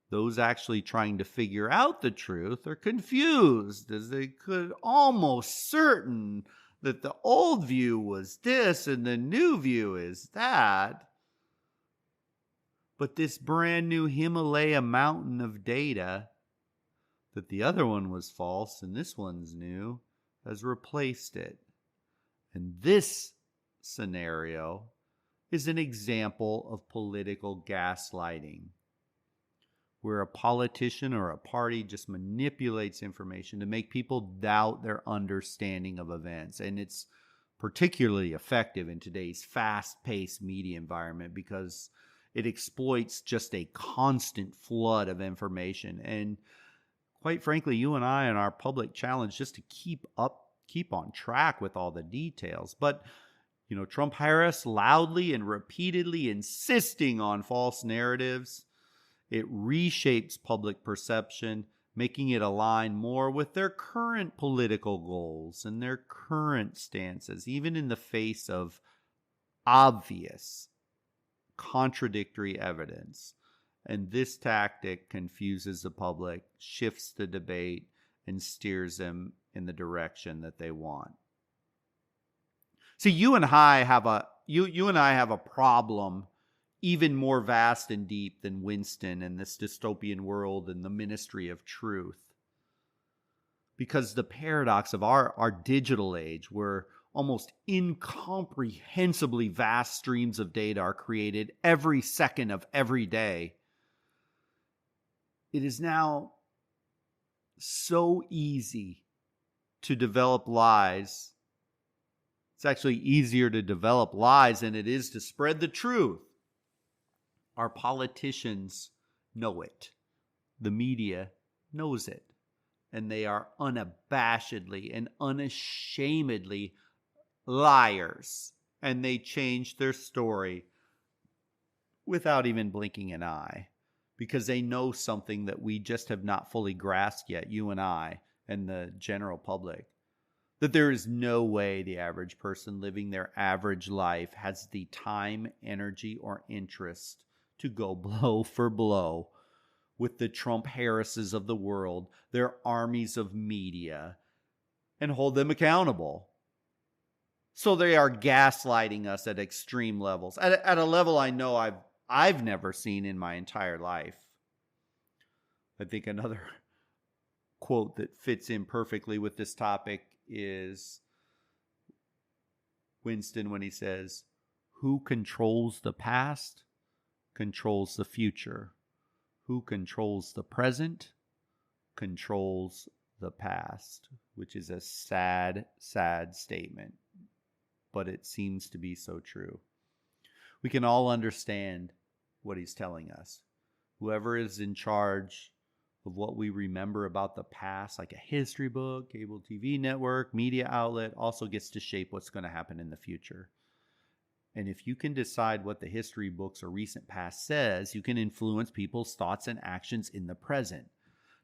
Those actually trying to figure out the truth are confused, as they could almost certain that the old view was this and the new view is that. But this brand new Himalaya mountain of data, that the other one was false and this one's new, has replaced it. And this scenario is an example of political gaslighting, where a politician or a party just manipulates information to make people doubt their understanding of events. And it's particularly effective in today's fast-paced media environment because it exploits just a constant flood of information. And quite frankly, you and I, in our public challenge, just to keep on track with all the details. But Trump-Harris loudly and repeatedly insisting on false narratives, it reshapes public perception, making it align more with their current political goals and their current stances, even in the face of obvious contradictory evidence. And this tactic confuses the public, shifts the debate, and steers them in the direction that they want. See, you and I have a problem even more vast and deep than Winston and this dystopian world and the ministry of truth. Because the paradox of our digital age, where almost incomprehensibly vast streams of data are created every second of every day, it is now so easy to develop lies. It's actually easier to develop lies than it is to spread the truth. Our politicians know it. The media knows it. And they are unabashedly and unashamedly liars. And they change their story without even blinking an eye. Because they know something that we just have not fully grasped yet, you and I, and the general public. That there is no way the average person living their average life has the time, energy, or interest to go blow for blow with the Trump-Harrises of the world, their armies of media, and hold them accountable. So they are gaslighting us at extreme levels, at a level I know I've never seen in my entire life. I think another quote that fits in perfectly with this topic is Winston when he says, Who controls the past controls the future. Who controls the present controls the past, which is a sad, sad statement, but it seems to be so true. We can all understand what he's telling us. Whoever is in charge of what we remember about the past, like a history book, cable TV network, media outlet, also gets to shape what's going to happen in the future. And if you can decide what the history books or recent past says, you can influence people's thoughts and actions in the present.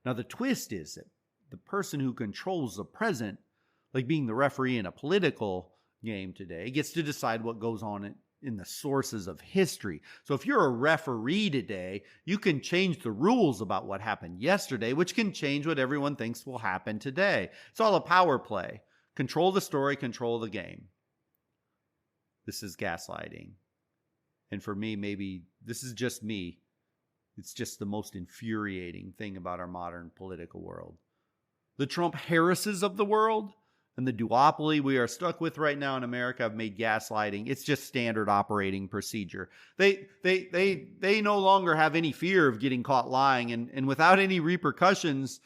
Now, the twist is that the person who controls the present, like being the referee in a political game today, gets to decide what goes on in the sources of history. So if you're a referee today, you can change the rules about what happened yesterday, which can change what everyone thinks will happen today. It's all a power play. Control the story, control the game. This is gaslighting. And for me, maybe this is just me. It's just the most infuriating thing about our modern political world. The Trump Harrises of the world and the duopoly we are stuck with right now in America have made gaslighting. It's just standard operating procedure. They no longer have any fear of getting caught lying, and without any repercussions,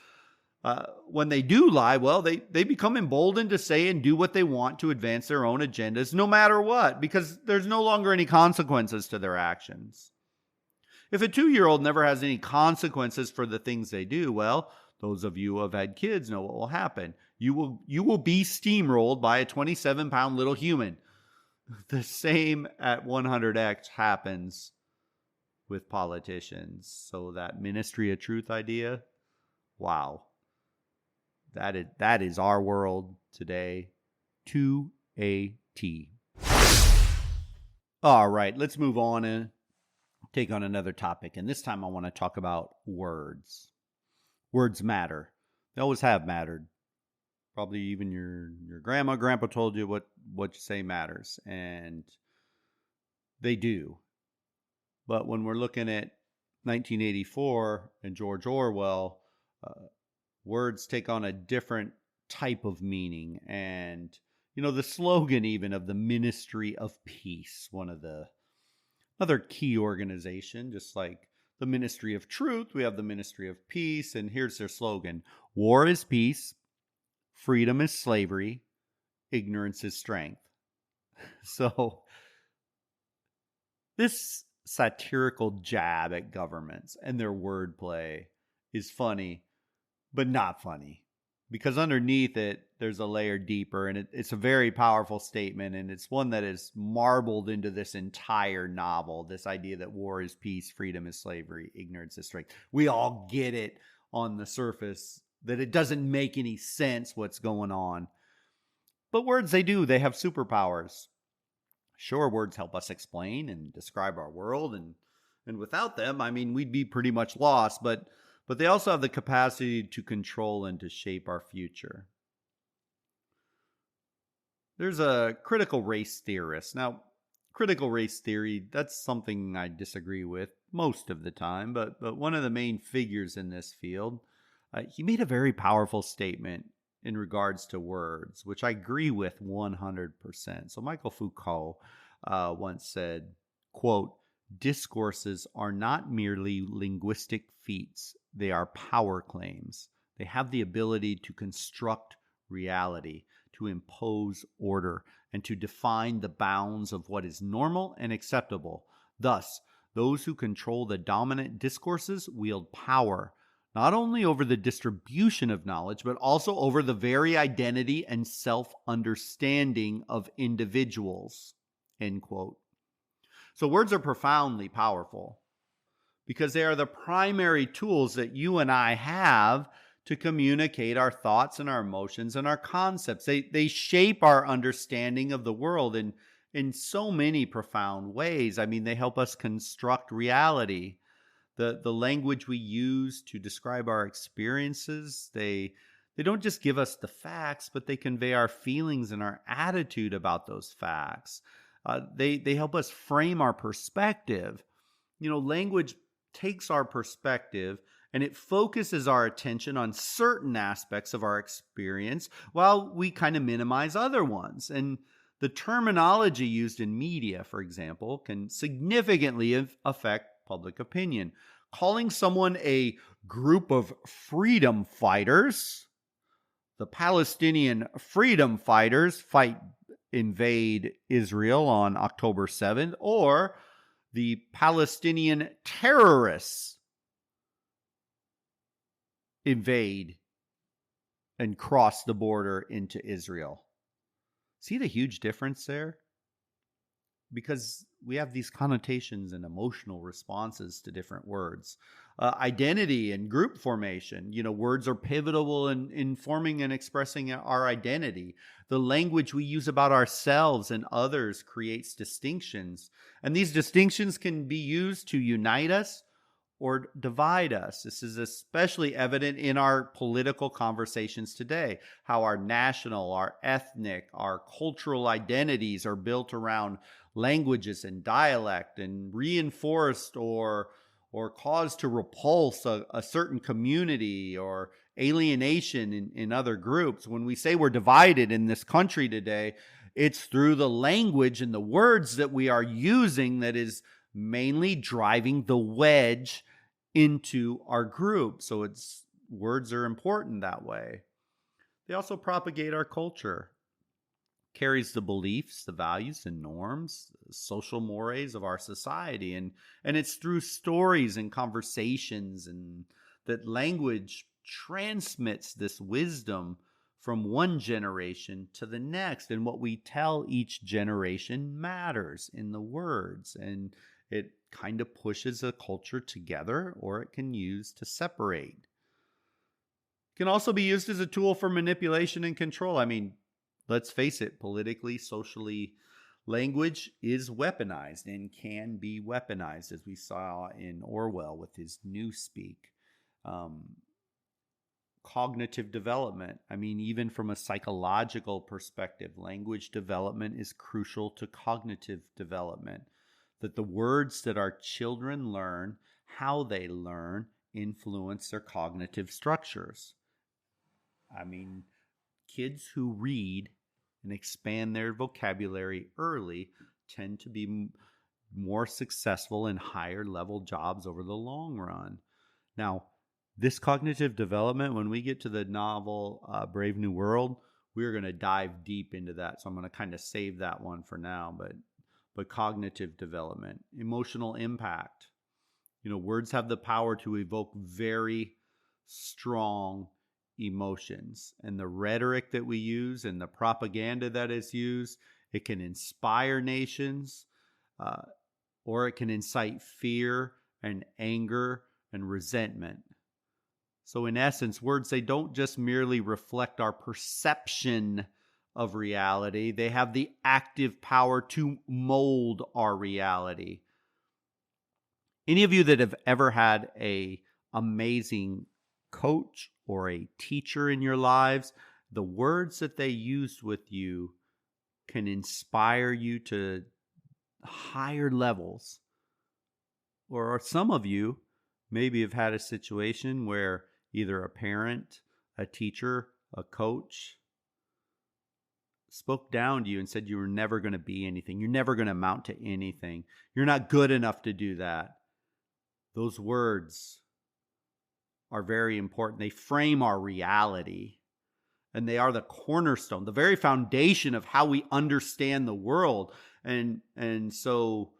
when they do lie, well, they become emboldened to say and do what they want to advance their own agendas, no matter what, because there's no longer any consequences to their actions. If a 2-year-old never has any consequences for the things they do, well, those of you who have had kids know what will happen. You will be steamrolled by a 27-pound little human. The same at 100x happens with politicians. So that ministry of truth idea, wow. That is our world today to a T. All right, let's move on and take on another topic. And this time I want to talk about words. Words matter. They always have mattered. Probably even your grandma, grandpa told you what you say matters. And they do. But when we're looking at 1984 and George Orwell, words take on a different type of meaning. And, the slogan even of the Ministry of Peace, one of the other key organization, just like the Ministry of Truth, we have the Ministry of Peace. And here's their slogan: war is peace, freedom is slavery, ignorance is strength. So this satirical jab at governments and their wordplay is funny, but not funny, because underneath it, there's a layer deeper, and it's a very powerful statement, and it's one that is marbled into this entire novel, this idea that war is peace, freedom is slavery, ignorance is strength. We all get it on the surface, that it doesn't make any sense what's going on. But words, they have superpowers. Sure, words help us explain and describe our world, and without them, we'd be pretty much lost, but they also have the capacity to control and to shape our future. There's a critical race theorist. Now, critical race theory, that's something I disagree with most of the time, but one of the main figures in this field, he made a very powerful statement in regards to words, which I agree with 100%. So Michael Foucault once said, quote, "Discourses are not merely linguistic feats. They are power claims. They have the ability to construct reality, to impose order, and to define the bounds of what is normal and acceptable. Thus, those who control the dominant discourses wield power, not only over the distribution of knowledge, but also over the very identity and self-understanding of individuals." End quote. So words are profoundly powerful because they are the primary tools that you and I have to communicate our thoughts and our emotions and our concepts. They shape our understanding of the world in so many profound ways. They help us construct reality. The language we use to describe our experiences, they don't just give us the facts, but they convey our feelings and our attitude about those facts. They help us frame our perspective. Language takes our perspective and it focuses our attention on certain aspects of our experience while we kind of minimize other ones. And The terminology used in media, for example, can significantly affect public opinion. Calling someone a group of freedom fighters, the Palestinian freedom fighters invade Israel on October 7th, or the Palestinian terrorists invade and cross the border into Israel. See the huge difference there? Because we have these connotations and emotional responses to different words. Identity and group formation. Words are pivotal in forming and expressing our identity. The language we use about ourselves and others creates distinctions. And these distinctions can be used to unite us or divide us. This is especially evident in our political conversations today, how our national, our ethnic, our cultural identities are built around languages and dialect and reinforced or cause to repulse a certain community or alienation in other groups. When we say we're divided in this country today, it's through the language and the words that we are using that is mainly driving the wedge into our group. So words are important that way. They also propagate our culture, carries the beliefs, the values and norms, the social mores of our society. And it's through stories and conversations and that language transmits this wisdom from one generation to the next. And what we tell each generation matters in the words. And it kind of pushes a culture together, or it can use to separate. It can also be used as a tool for manipulation and control. I mean, let's face it, politically, socially, language is weaponized and can be weaponized, as we saw in Orwell with his newspeak. Cognitive development. I mean, even from a psychological perspective, language development is crucial to cognitive development. That the words that our children learn, how they learn, influence their cognitive structures. I mean, kids who read and expand their vocabulary early tend to be more successful in higher level jobs over the long run. Now, this cognitive development, when we get to the novel Brave New World, we're going to dive deep into that. So I'm going to kind of save that one for now. But cognitive development, emotional impact. Words have the power to evoke very strong emotions. And the rhetoric that we use and the propaganda that is used, it can inspire nations, or it can incite fear and anger and resentment. So in essence, words, they don't just merely reflect our perception of reality. They have the active power to mold our reality. Any of you that have ever had an amazing coach or a teacher in your lives, the words that they used with you can inspire you to higher levels. Or some of you maybe have had a situation where either a parent, a teacher, a coach spoke down to you and said you were never going to be anything. You're never going to amount to anything. You're not good enough to do that. Those words are very important. They frame our reality, and they are the cornerstone, the very foundation of how we understand the world. And so,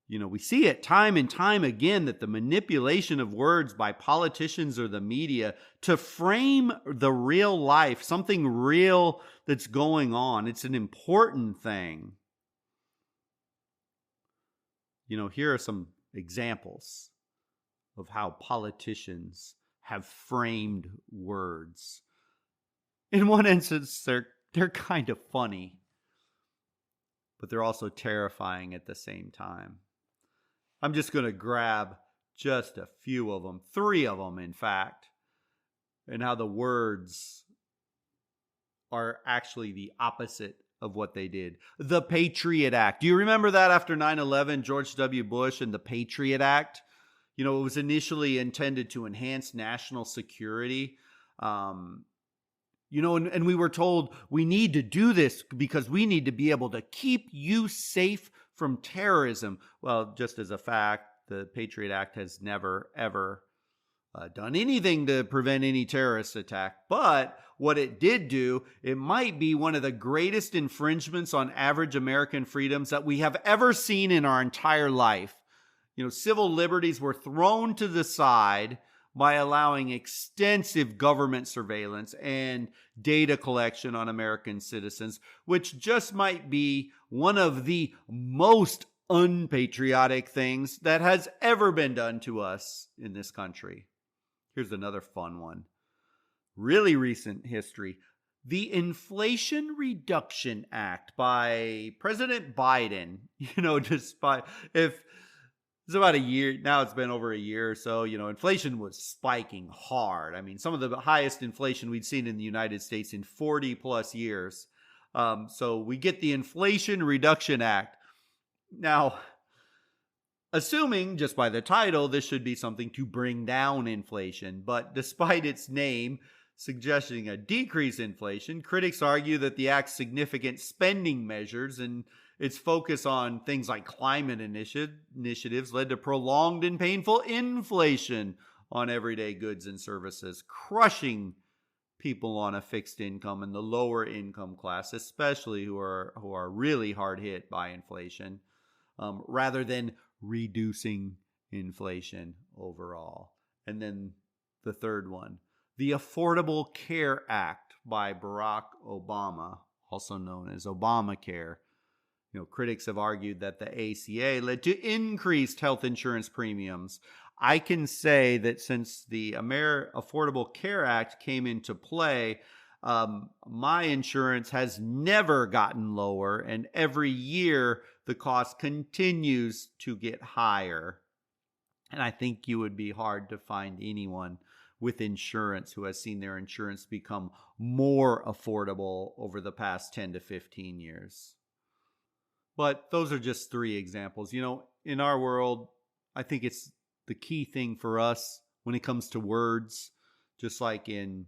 we see it time and time again that the manipulation of words by politicians or the media to frame the real life, something real that's going on, it's an important thing. Here are some examples of how politicians have framed words. In one instance, they're kind of funny, but they're also terrifying at the same time. I'm just going to grab just a few of them, 3 of them, in fact, and how the words are actually the opposite of what they did. The Patriot Act. Do you remember that after 9/11, George W. Bush and the Patriot Act? It was initially intended to enhance national security. And we were told we need to do this because we need to be able to keep you safe from terrorism. Well, just as a fact, the Patriot Act has never, ever done anything to prevent any terrorist attack. But what it did do, it might be one of the greatest infringements on average American freedoms that we have ever seen in our entire life. Civil liberties were thrown to the side by allowing extensive government surveillance and data collection on American citizens, which just might be one of the most unpatriotic things that has ever been done to us in this country. Here's another fun one. Really recent history. The Inflation Reduction Act by President Biden, it's about a year, now it's been over a year or so, inflation was spiking hard. I mean, some of the highest inflation we'd seen in the United States in 40 plus years. So we get the Inflation Reduction Act. Now, assuming just by the title, this should be something to bring down inflation, but despite its name suggesting a decrease in inflation, critics argue that the act's significant spending measures and its focus on things like climate initiatives led to prolonged and painful inflation on everyday goods and services, crushing people on a fixed income and the lower income class, especially who are really hard hit by inflation, rather than reducing inflation overall. And then the third one, the Affordable Care Act by Barack Obama, also known as Obamacare. Critics have argued that the ACA led to increased health insurance premiums. I can say that since the Affordable Care Act came into play, my insurance has never gotten lower, and every year the cost continues to get higher. And I think you would be hard to find anyone with insurance who has seen their insurance become more affordable over the past 10 to 15 years. But those are just three examples. In our world, I think it's the key thing for us when it comes to words, just like in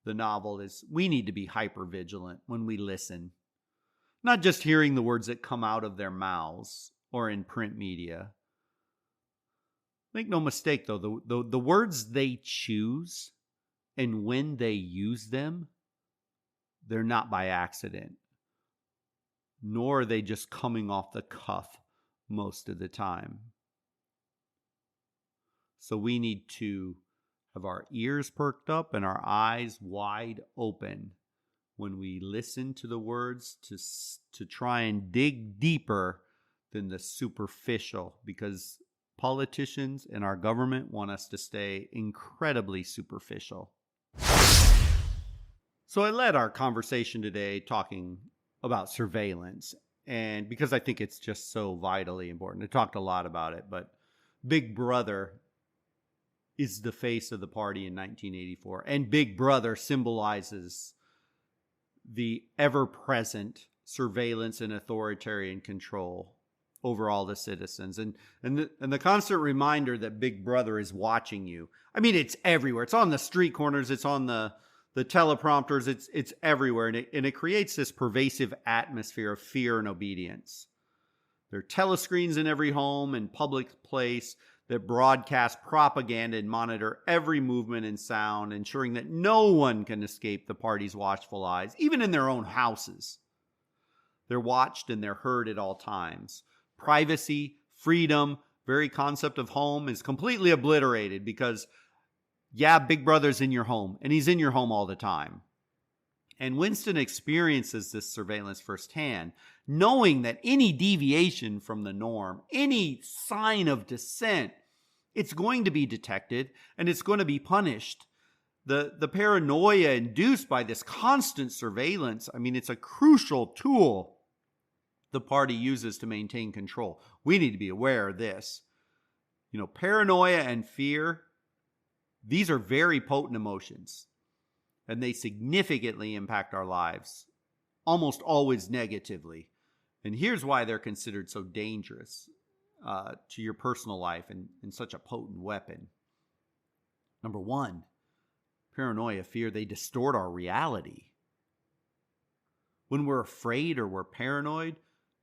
the novel, is we need to be hyper vigilant when we listen. Not just hearing the words that come out of their mouths or in print media. Make no mistake, though, the words they choose and when they use them, they're not by accident. Nor are they just coming off the cuff most of the time. So we need to have our ears perked up and our eyes wide open when we listen to the words to try and dig deeper than the superficial, because politicians and our government want us to stay incredibly superficial. So I led our conversation today talking about surveillance, and because I think it's just so vitally important. I talked a lot about it, but Big Brother is the face of the party in 1984, and Big Brother symbolizes the ever-present surveillance and authoritarian control over all the citizens, and the constant reminder that Big Brother is watching you. I mean, it's everywhere. It's on the street corners. It's on the teleprompters. It's everywhere, and it creates this pervasive atmosphere of fear and obedience. There are telescreens in every home and public place that broadcast propaganda and monitor every movement and sound, ensuring that no one can escape the party's watchful eyes, even in their own houses. They're watched and they're heard at all times. Privacy, freedom, very concept of home is completely obliterated because, yeah, Big Brother's in your home, and he's in your home all the time. And Winston experiences this surveillance firsthand, knowing that any deviation from the norm, any sign of dissent, it's going to be detected and it's going to be punished. The paranoia induced by this constant surveillance, I mean, it's a crucial tool the party uses to maintain control. We need to be aware of this. Paranoia and fear, these are very potent emotions, and they significantly impact our lives, almost always negatively. And here's why they're considered so dangerous to your personal life and such a potent weapon. Number one, paranoia, fear, they distort our reality. when we're afraid or we're paranoid,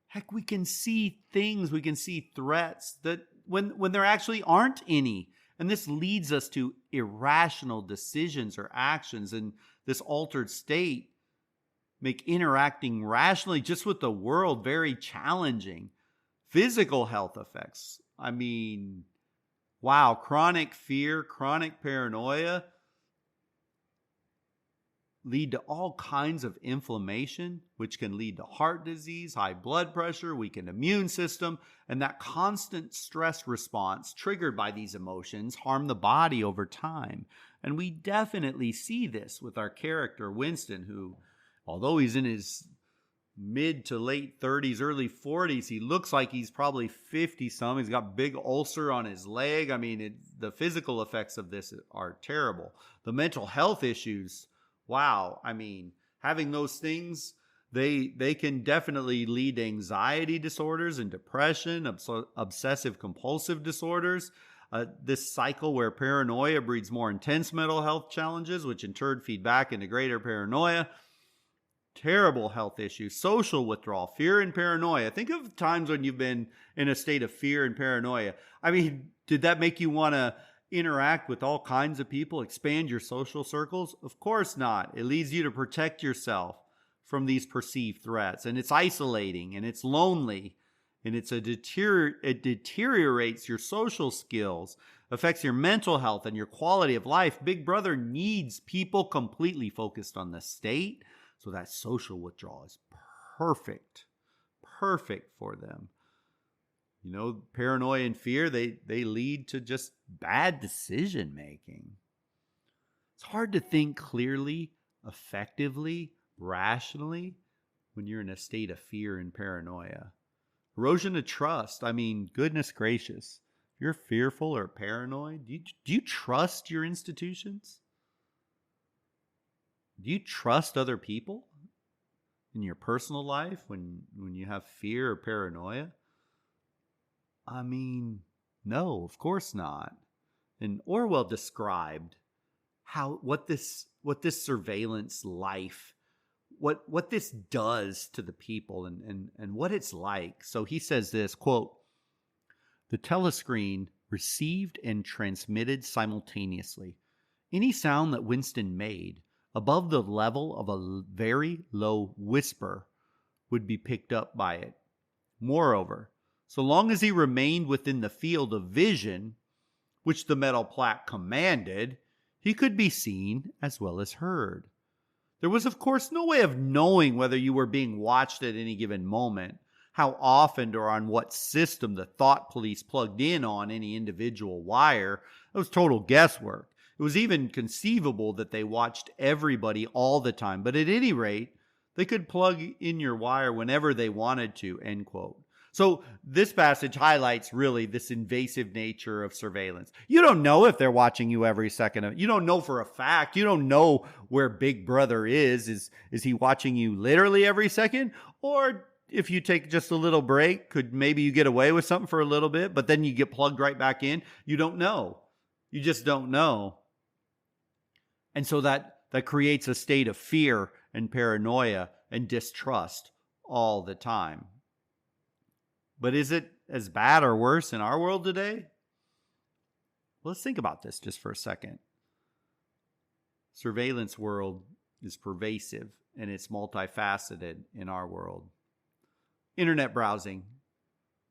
heck, we can see things, we can see threats that when there actually aren't any. And this leads us to irrational decisions or actions. And this altered state make interacting rationally just with the world very challenging. Physical health effects. I mean, wow, chronic fear, chronic paranoia lead to all kinds of inflammation, which can lead to heart disease, high blood pressure, weakened immune system, and that constant stress response triggered by these emotions harm the body over time. And we definitely see this with our character, Winston, who, although he's in his mid to late 30s, early 40s, he looks like he's probably 50-some. He's got big ulcer on his leg. I mean, the physical effects of this are terrible. The mental health issues, wow. I mean, having those things, they can definitely lead to anxiety disorders and depression, obsessive compulsive disorders. This cycle where paranoia breeds more intense mental health challenges, which in turn feed back into greater paranoia. Terrible health issues, social withdrawal, fear and paranoia. Think of times when you've been in a state of fear and paranoia. I mean, did that make you want to interact with all kinds of people, expand your social circles? Of course not. It leads you to protect yourself from these perceived threats. And it's isolating and it's lonely and it deteriorates your social skills, affects your mental health and your quality of life. Big Brother needs people completely focused on the state. So that social withdrawal is perfect for them. You know, paranoia and fear, they lead to just bad decision making. It's hard to think clearly, effectively, rationally when you're in a state of fear and paranoia. Erosion of trust. I mean, goodness gracious. If you're fearful or paranoid, do you trust your institutions? Do you trust other people in your personal life when you have fear or paranoia? I mean, no, of course not. And Orwell described what this surveillance life, what this does to the people and what it's like. So he says this, quote, "The telescreen received and transmitted simultaneously any sound that Winston made above the level of a very low whisper would be picked up by it. Moreover, so long as he remained within the field of vision, which the metal plaque commanded, he could be seen as well as heard. There was, of course, no way of knowing whether you were being watched at any given moment, how often or on what system the thought police plugged in on any individual wire. It was total guesswork. It was even conceivable that they watched everybody all the time, but at any rate, they could plug in your wire whenever they wanted to," end quote. So this passage highlights really this invasive nature of surveillance. You don't know if they're watching you every second. You don't know for a fact. You don't know where Big Brother is. Is he watching you literally every second? Or if you take just a little break, could maybe you get away with something for a little bit, but then you get plugged right back in? You don't know. You just don't know. And so that creates a state of fear and paranoia and distrust all the time. But is it as bad or worse in our world today? Well, let's think about this just for a second. Surveillance world is pervasive and it's multifaceted in our world. Internet browsing.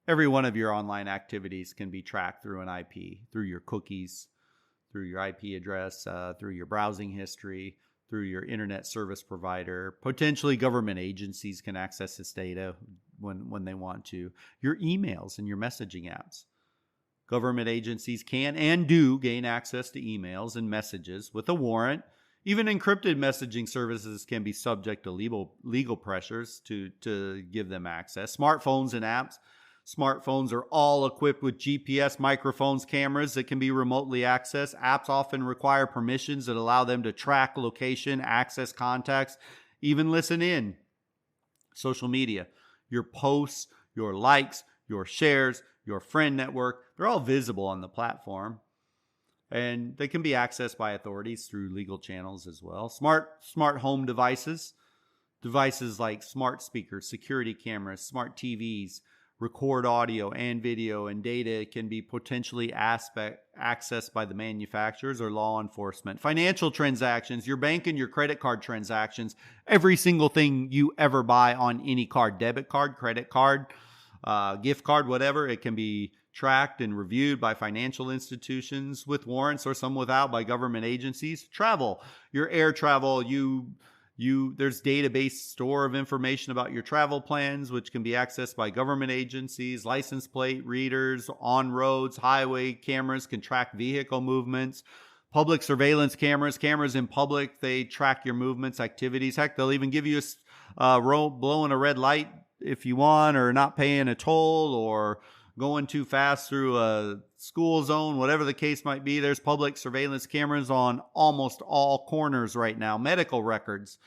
Every one of your online activities can be tracked through an IP, through your cookies, through your IP address, through your browsing history, through your internet service provider. Potentially government agencies can access this data when they want to. Your emails and your messaging apps. Government agencies can and do gain access to emails and messages with a warrant. Even encrypted messaging services can be subject to legal pressures to give them access. Smartphones and apps. Smartphones are all equipped with GPS, microphones, cameras that can be remotely accessed. Apps often require permissions that allow them to track location, access contacts, even listen in. Social media, your posts, your likes, your shares, your friend network, they're all visible on the platform. And they can be accessed by authorities through legal channels as well. Smart home devices. Devices like smart speakers, security cameras, smart TVs record audio and video, and data can be potentially accessed by the manufacturers or law enforcement. Financial transactions, your bank and your credit card transactions, every single thing you ever buy on any card, debit card, credit card, gift card, whatever, it can be tracked and reviewed by financial institutions with warrants, or some without, by government agencies. Travel, your air travel, there's database store of information about your travel plans, which can be accessed by government agencies. License plate readers on roads, highway cameras can track vehicle movements. Public surveillance cameras in public, they track your movements, activities. Heck, they'll even give you a blowing a red light if you want, or not paying a toll, or going too fast through a school zone, whatever the case might be. There's public surveillance cameras on almost all corners right now. Medical records,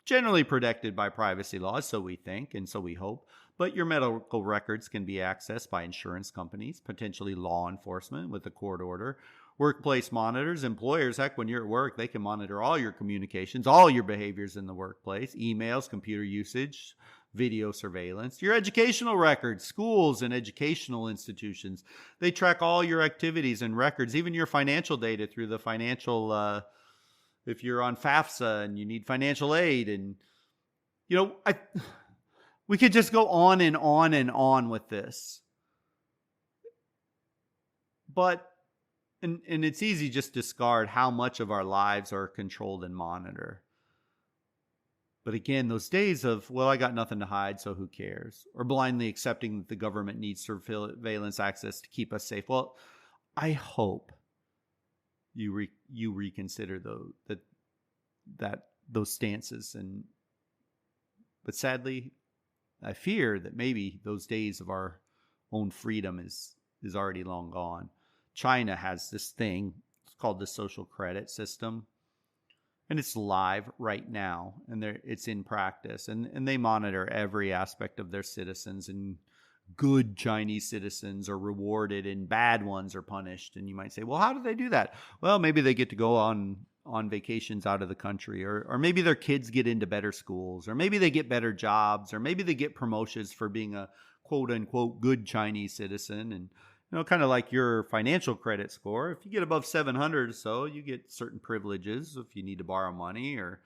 generally protected by privacy laws, so we think and so we hope. But your medical records can be accessed by insurance companies, potentially law enforcement with a court order. Workplace monitors, employers, heck, when you're at work, they can monitor all your communications, all your behaviors in the workplace, emails, computer usage, video surveillance. Your educational records, schools and educational institutions, they track all your activities and records, even your financial data through the financial, if you're on FAFSA and you need financial aid. And, we could just go on and on and on with this. But, and it's easy just to discard how much of our lives are controlled and monitored. But again, those days of, well, I got nothing to hide, so who cares? Or blindly accepting that the government needs surveillance access to keep us safe. Well, I hope you reconsider those stances. But sadly, I fear that maybe those days of our own freedom is already long gone. China has this thing, it's called the social credit system. And it's live right now, and it's in practice. And they monitor every aspect of their citizens, and good Chinese citizens are rewarded and bad ones are punished. And you might say, well, how do they do that? Well, maybe they get to go on vacations out of the country, or maybe their kids get into better schools, or maybe they get better jobs, or maybe they get promotions for being a quote unquote good Chinese citizen. And kind of like your financial credit score. If you get above 700 or so, you get certain privileges if you need to borrow money or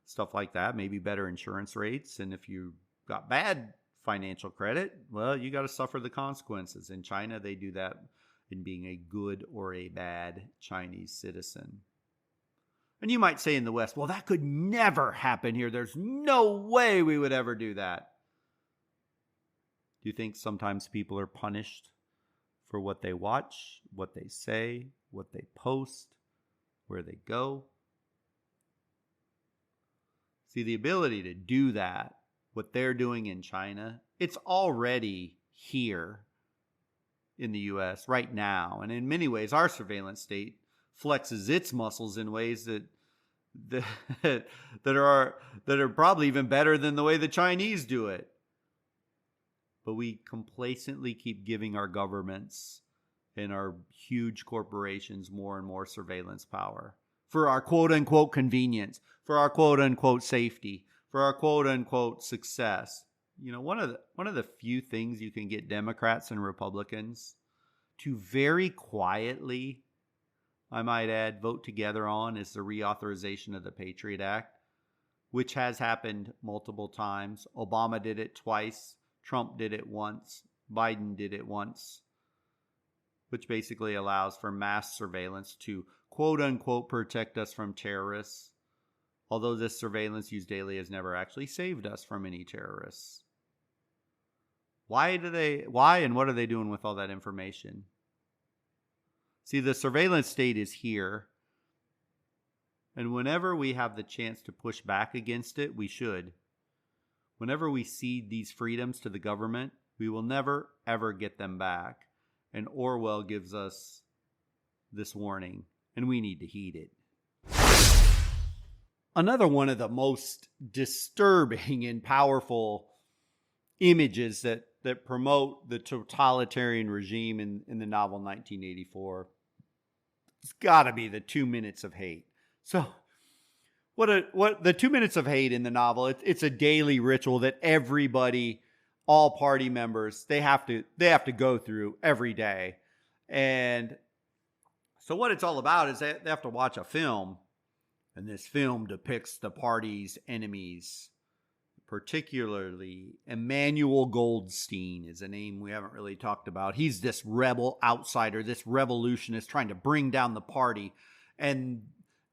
stuff like that, maybe better insurance rates. And if you got bad financial credit, well, you got to suffer the consequences. In China, they do that in being a good or a bad Chinese citizen. And you might say in the West, well, that could never happen here. There's no way we would ever do that. Do you think sometimes people are punished for what they watch, what they say, what they post, where they go? See, the ability to do that, what they're doing in China, it's already here in the U.S. right now. And in many ways, our surveillance state flexes its muscles in ways that are probably even better than the way the Chinese do it. But we complacently keep giving our governments and our huge corporations more and more surveillance power for our quote-unquote convenience, for our quote-unquote safety, for our quote-unquote success. One of the few things you can get Democrats and Republicans to very quietly, I might add, vote together on is the reauthorization of the Patriot Act, which has happened multiple times. Obama did it twice. Trump did it once. Biden did it once, which basically allows for mass surveillance to quote unquote protect us from terrorists. Although this surveillance used daily has never actually saved us from any terrorists. Why and what are they doing with all that information? See, the surveillance state is here. And whenever we have the chance to push back against it, we should. Whenever we cede these freedoms to the government, we will never, ever get them back. And Orwell gives us this warning, and we need to heed it. Another one of the most disturbing and powerful images that promote the totalitarian regime in the novel 1984, it's got to be the 2 minutes of hate. So, what the 2 minutes of hate in the novel, it's a daily ritual that everybody, all party members, they have to go through every day. And so what it's all about is they have to watch a film, and this film depicts the party's enemies. Particularly, Emmanuel Goldstein is a name we haven't really talked about. He's this rebel outsider, this revolutionist trying to bring down the party, and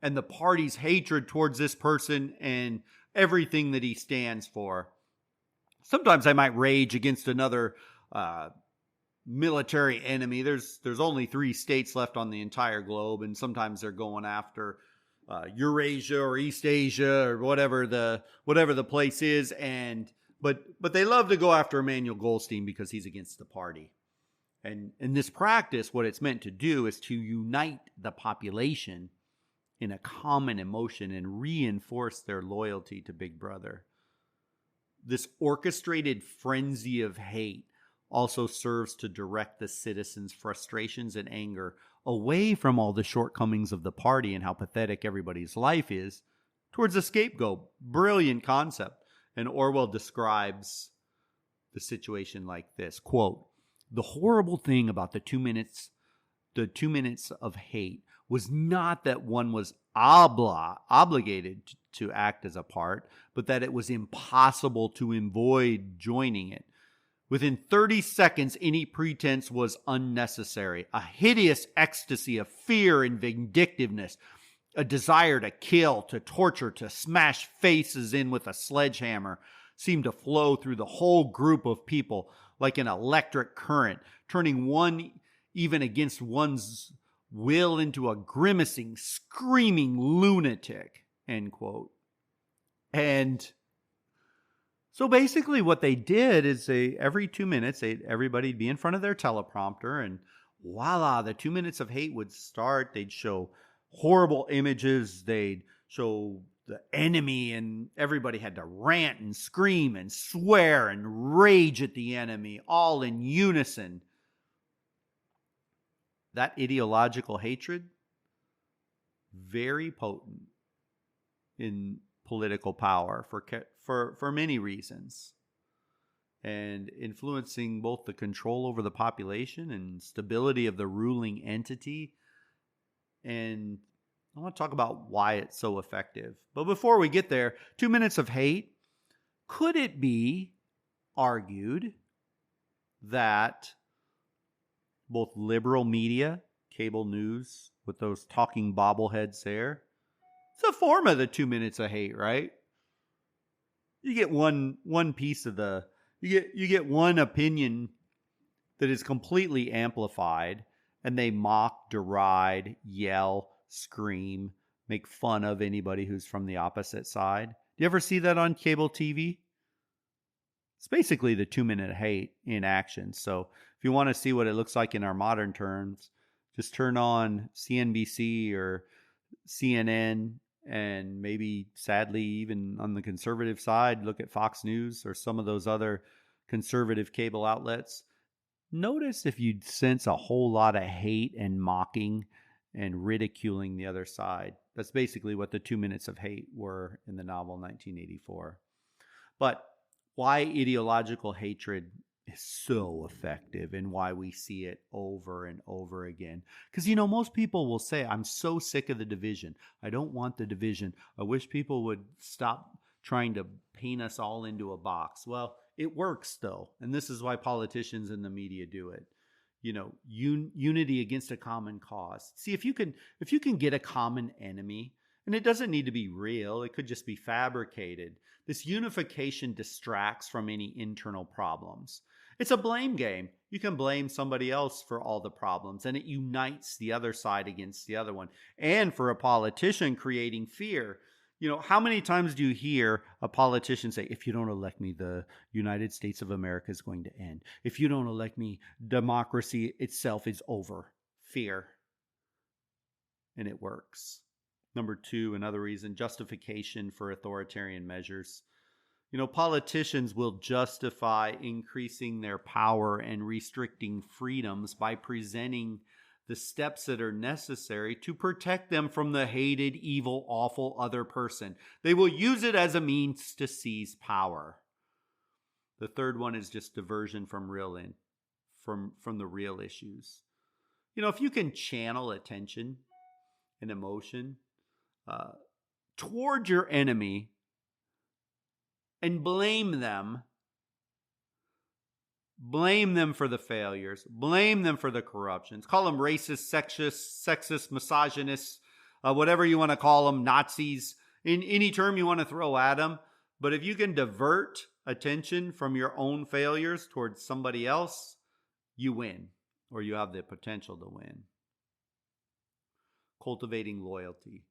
the party's hatred towards this person and everything that he stands for. Sometimes they might rage against another military enemy. There's only 3 states left on the entire globe, and sometimes they're going after Eurasia or East Asia or whatever the place is, but they love to go after Emmanuel Goldstein because he's against the party. And in this practice, what it's meant to do is to unite the population in a common emotion and reinforce their loyalty to Big Brother. This orchestrated frenzy of hate also serves to direct the citizens' frustrations and anger away from all the shortcomings of the party and how pathetic everybody's life is towards a scapegoat. Brilliant concept. And Orwell describes the situation like this, quote, "The horrible thing about the 2 minutes of hate was not that one was obligated to act as a part, but that it was impossible to avoid joining it. Within 30 seconds, any pretense was unnecessary. A hideous ecstasy of fear and vindictiveness, a desire to kill, to torture, to smash faces in with a sledgehammer seemed to flow through the whole group of people like an electric current, turning one even against one's will into a grimacing, screaming lunatic," end quote. And so basically what they did is every 2 minutes, everybody'd be in front of their teleprompter, and voila, the 2 minutes of hate would start. They'd show horrible images. They'd show the enemy, and everybody had to rant and scream and swear and rage at the enemy, all in unison. That ideological hatred, very potent in political power for many reasons, and influencing both the control over the population and stability of the ruling entity. And I want to talk about why it's so effective. But before we get there, 2 minutes of hate, could it be argued that both liberal media, cable news with those talking bobbleheads there, it's a form of the 2 minutes of hate, right? You get one piece of you get one opinion that is completely amplified, and they mock, deride, yell, scream, make fun of anybody who's from the opposite side. Do you ever see that on cable TV? It's basically the 2 minute hate in action. So if you want to see what it looks like in our modern terms, just turn on CNBC or CNN, and maybe, sadly, even on the conservative side, look at Fox News or some of those other conservative cable outlets. Notice if you'd sense a whole lot of hate and mocking and ridiculing the other side. That's basically what the 2 minutes of hate were in the novel 1984. But why ideological hatred is so effective and why we see it over and over again. Because, most people will say, I'm so sick of the division. I don't want the division. I wish people would stop trying to paint us all into a box. Well, it works, though. And this is why politicians and the media do it. Unity against a common cause. See, if you can get a common enemy, and it doesn't need to be real, it could just be fabricated. This unification distracts from any internal problems. It's a blame game. You can blame somebody else for all the problems, and it unites the other side against the other one. And for a politician, creating fear. How many times do you hear a politician say, if you don't elect me, the United States of America is going to end. If you don't elect me, democracy itself is over. Fear. And it works. Number 2, another reason, justification for authoritarian measures. Politicians will justify increasing their power and restricting freedoms by presenting the steps that are necessary to protect them from the hated, evil, awful other person. They will use it as a means to seize power. The third one is just diversion from from the real issues. If you can channel attention and emotion toward your enemy and blame them for the failures, blame them for the corruptions, call them racist, sexist, misogynists, whatever you want to call them, Nazis, in any term you want to throw at them. But if you can divert attention from your own failures towards somebody else, you win, or you have the potential to win. Cultivating loyalty.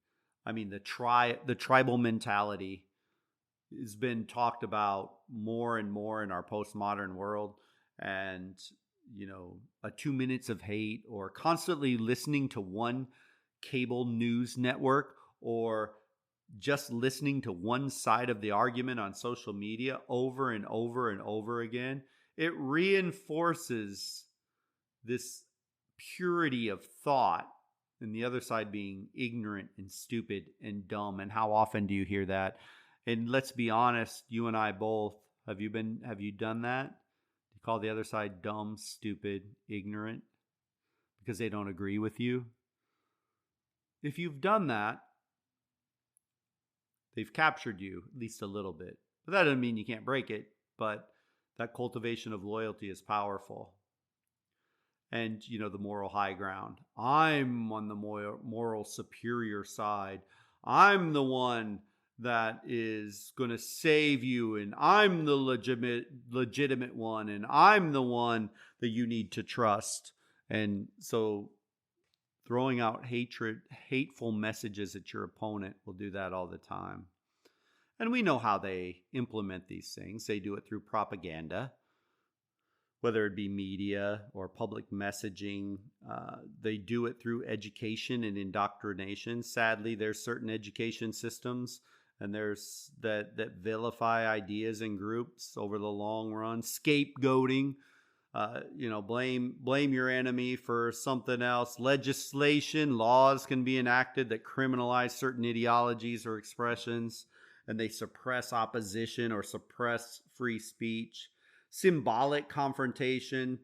I mean, the tribal mentality has been talked about more and more in our postmodern world. And, a 2 minutes of hate, or constantly listening to one cable news network, or just listening to one side of the argument on social media over and over and over again, it reinforces this purity of thought, and the other side being ignorant and stupid and dumb. And how often do you hear that? And let's be honest, you and I both, have you done that? You call the other side dumb, stupid, ignorant because they don't agree with you? If you've done that, they've captured you at least a little bit. But that doesn't mean you can't break it, but that cultivation of loyalty is powerful. And, the moral high ground. I'm on the moral superior side. I'm the one that is going to save you, and I'm the legitimate one, and I'm the one that you need to trust. And so throwing out hateful messages at your opponent will do that all the time. And we know how they implement these things. They do it through propaganda, whether it be media or public messaging. They do it through education and indoctrination. Sadly, there's certain education systems and there's that vilify ideas and groups over the long run. Scapegoating, blame your enemy for something else. Legislation, laws can be enacted that criminalize certain ideologies or expressions, and they suppress opposition or suppress free speech. Symbolic confrontation,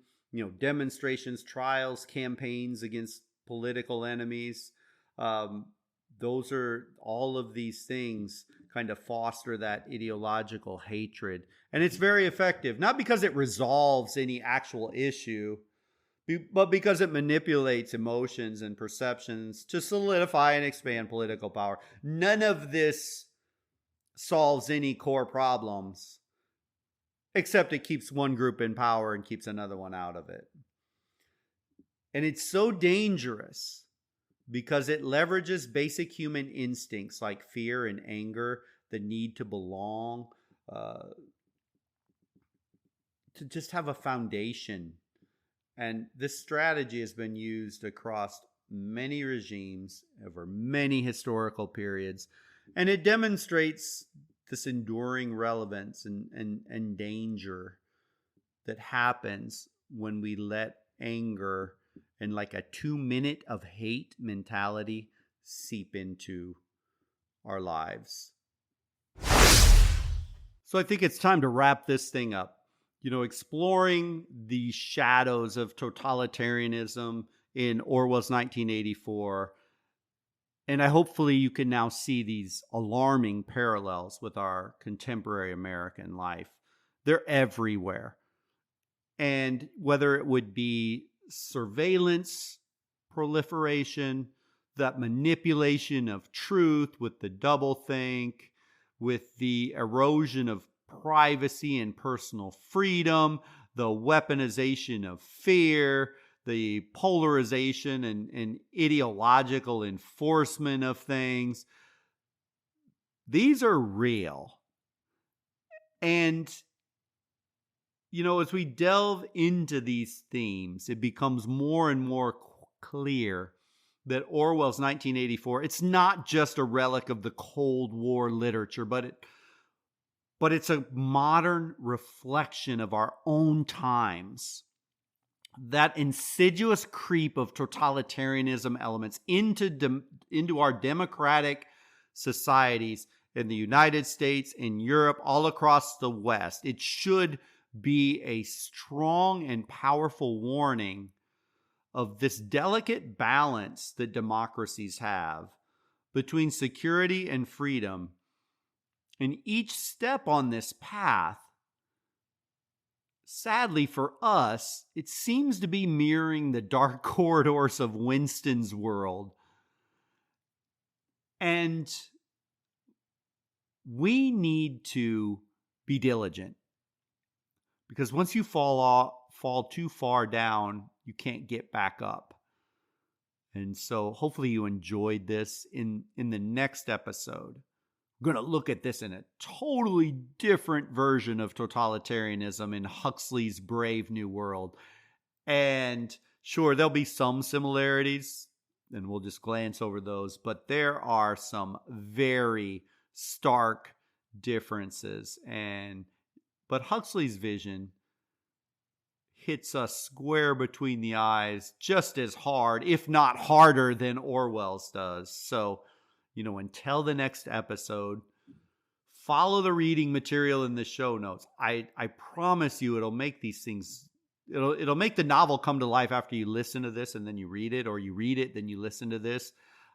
demonstrations, trials, campaigns against political enemies. Those are all of these things kind of foster that ideological hatred. And it's very effective, not because it resolves any actual issue, but because it manipulates emotions and perceptions to solidify and expand political power. None of this solves any core problems, except it keeps one group in power and keeps another one out of it. And it's so dangerous because it leverages basic human instincts like fear and anger, the need to belong, to just have a foundation. And this strategy has been used across many regimes over many historical periods. And it demonstrates this enduring relevance and danger that happens when we let anger and like a 2 minute of hate mentality seep into our lives. So I think it's time to wrap this thing up. Exploring the shadows of totalitarianism in Orwell's 1984. And hopefully you can now see these alarming parallels with our contemporary American life. They're everywhere. And whether it would be surveillance, proliferation, that manipulation of truth with the doublethink, with the erosion of privacy and personal freedom, the weaponization of fear, the polarization and ideological enforcement of things. These are real. And, as we delve into these themes, it becomes more and more clear that Orwell's 1984, it's not just a relic of the Cold War literature, but it's a modern reflection of our own times. that insidious creep of totalitarianism elements into our democratic societies in the United States, in Europe, all across the West. It should be a strong and powerful warning of this delicate balance that democracies have between security and freedom. And each step on this path, sadly for us, it seems to be mirroring the dark corridors of Winston's world. And we need to be diligent, because once you fall too far down, you can't get back up. And so hopefully you enjoyed this. In the next episode, we're going to look at this in a totally different version of totalitarianism in Huxley's Brave New World. And sure, there'll be some similarities, and we'll just glance over those, but there are some very stark differences. But Huxley's vision hits us square between the eyes just as hard, if not harder, than Orwell's does. So, until the next episode, follow the reading material in the show notes. I promise you it'll make these things, it'll make the novel come to life after you listen to this and then you read it, or you read it, then you listen to this.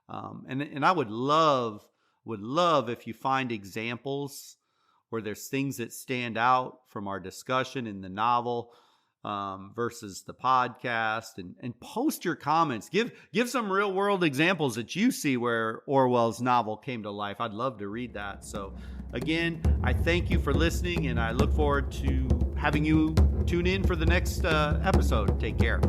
And I would love if you find examples where there's things that stand out from our discussion in the novel versus the podcast, and post your comments. Give some real world examples that you see where Orwell's novel came to life. I'd love to read that. So again, I thank you for listening, and I look forward to having you tune in for the next episode. Take care.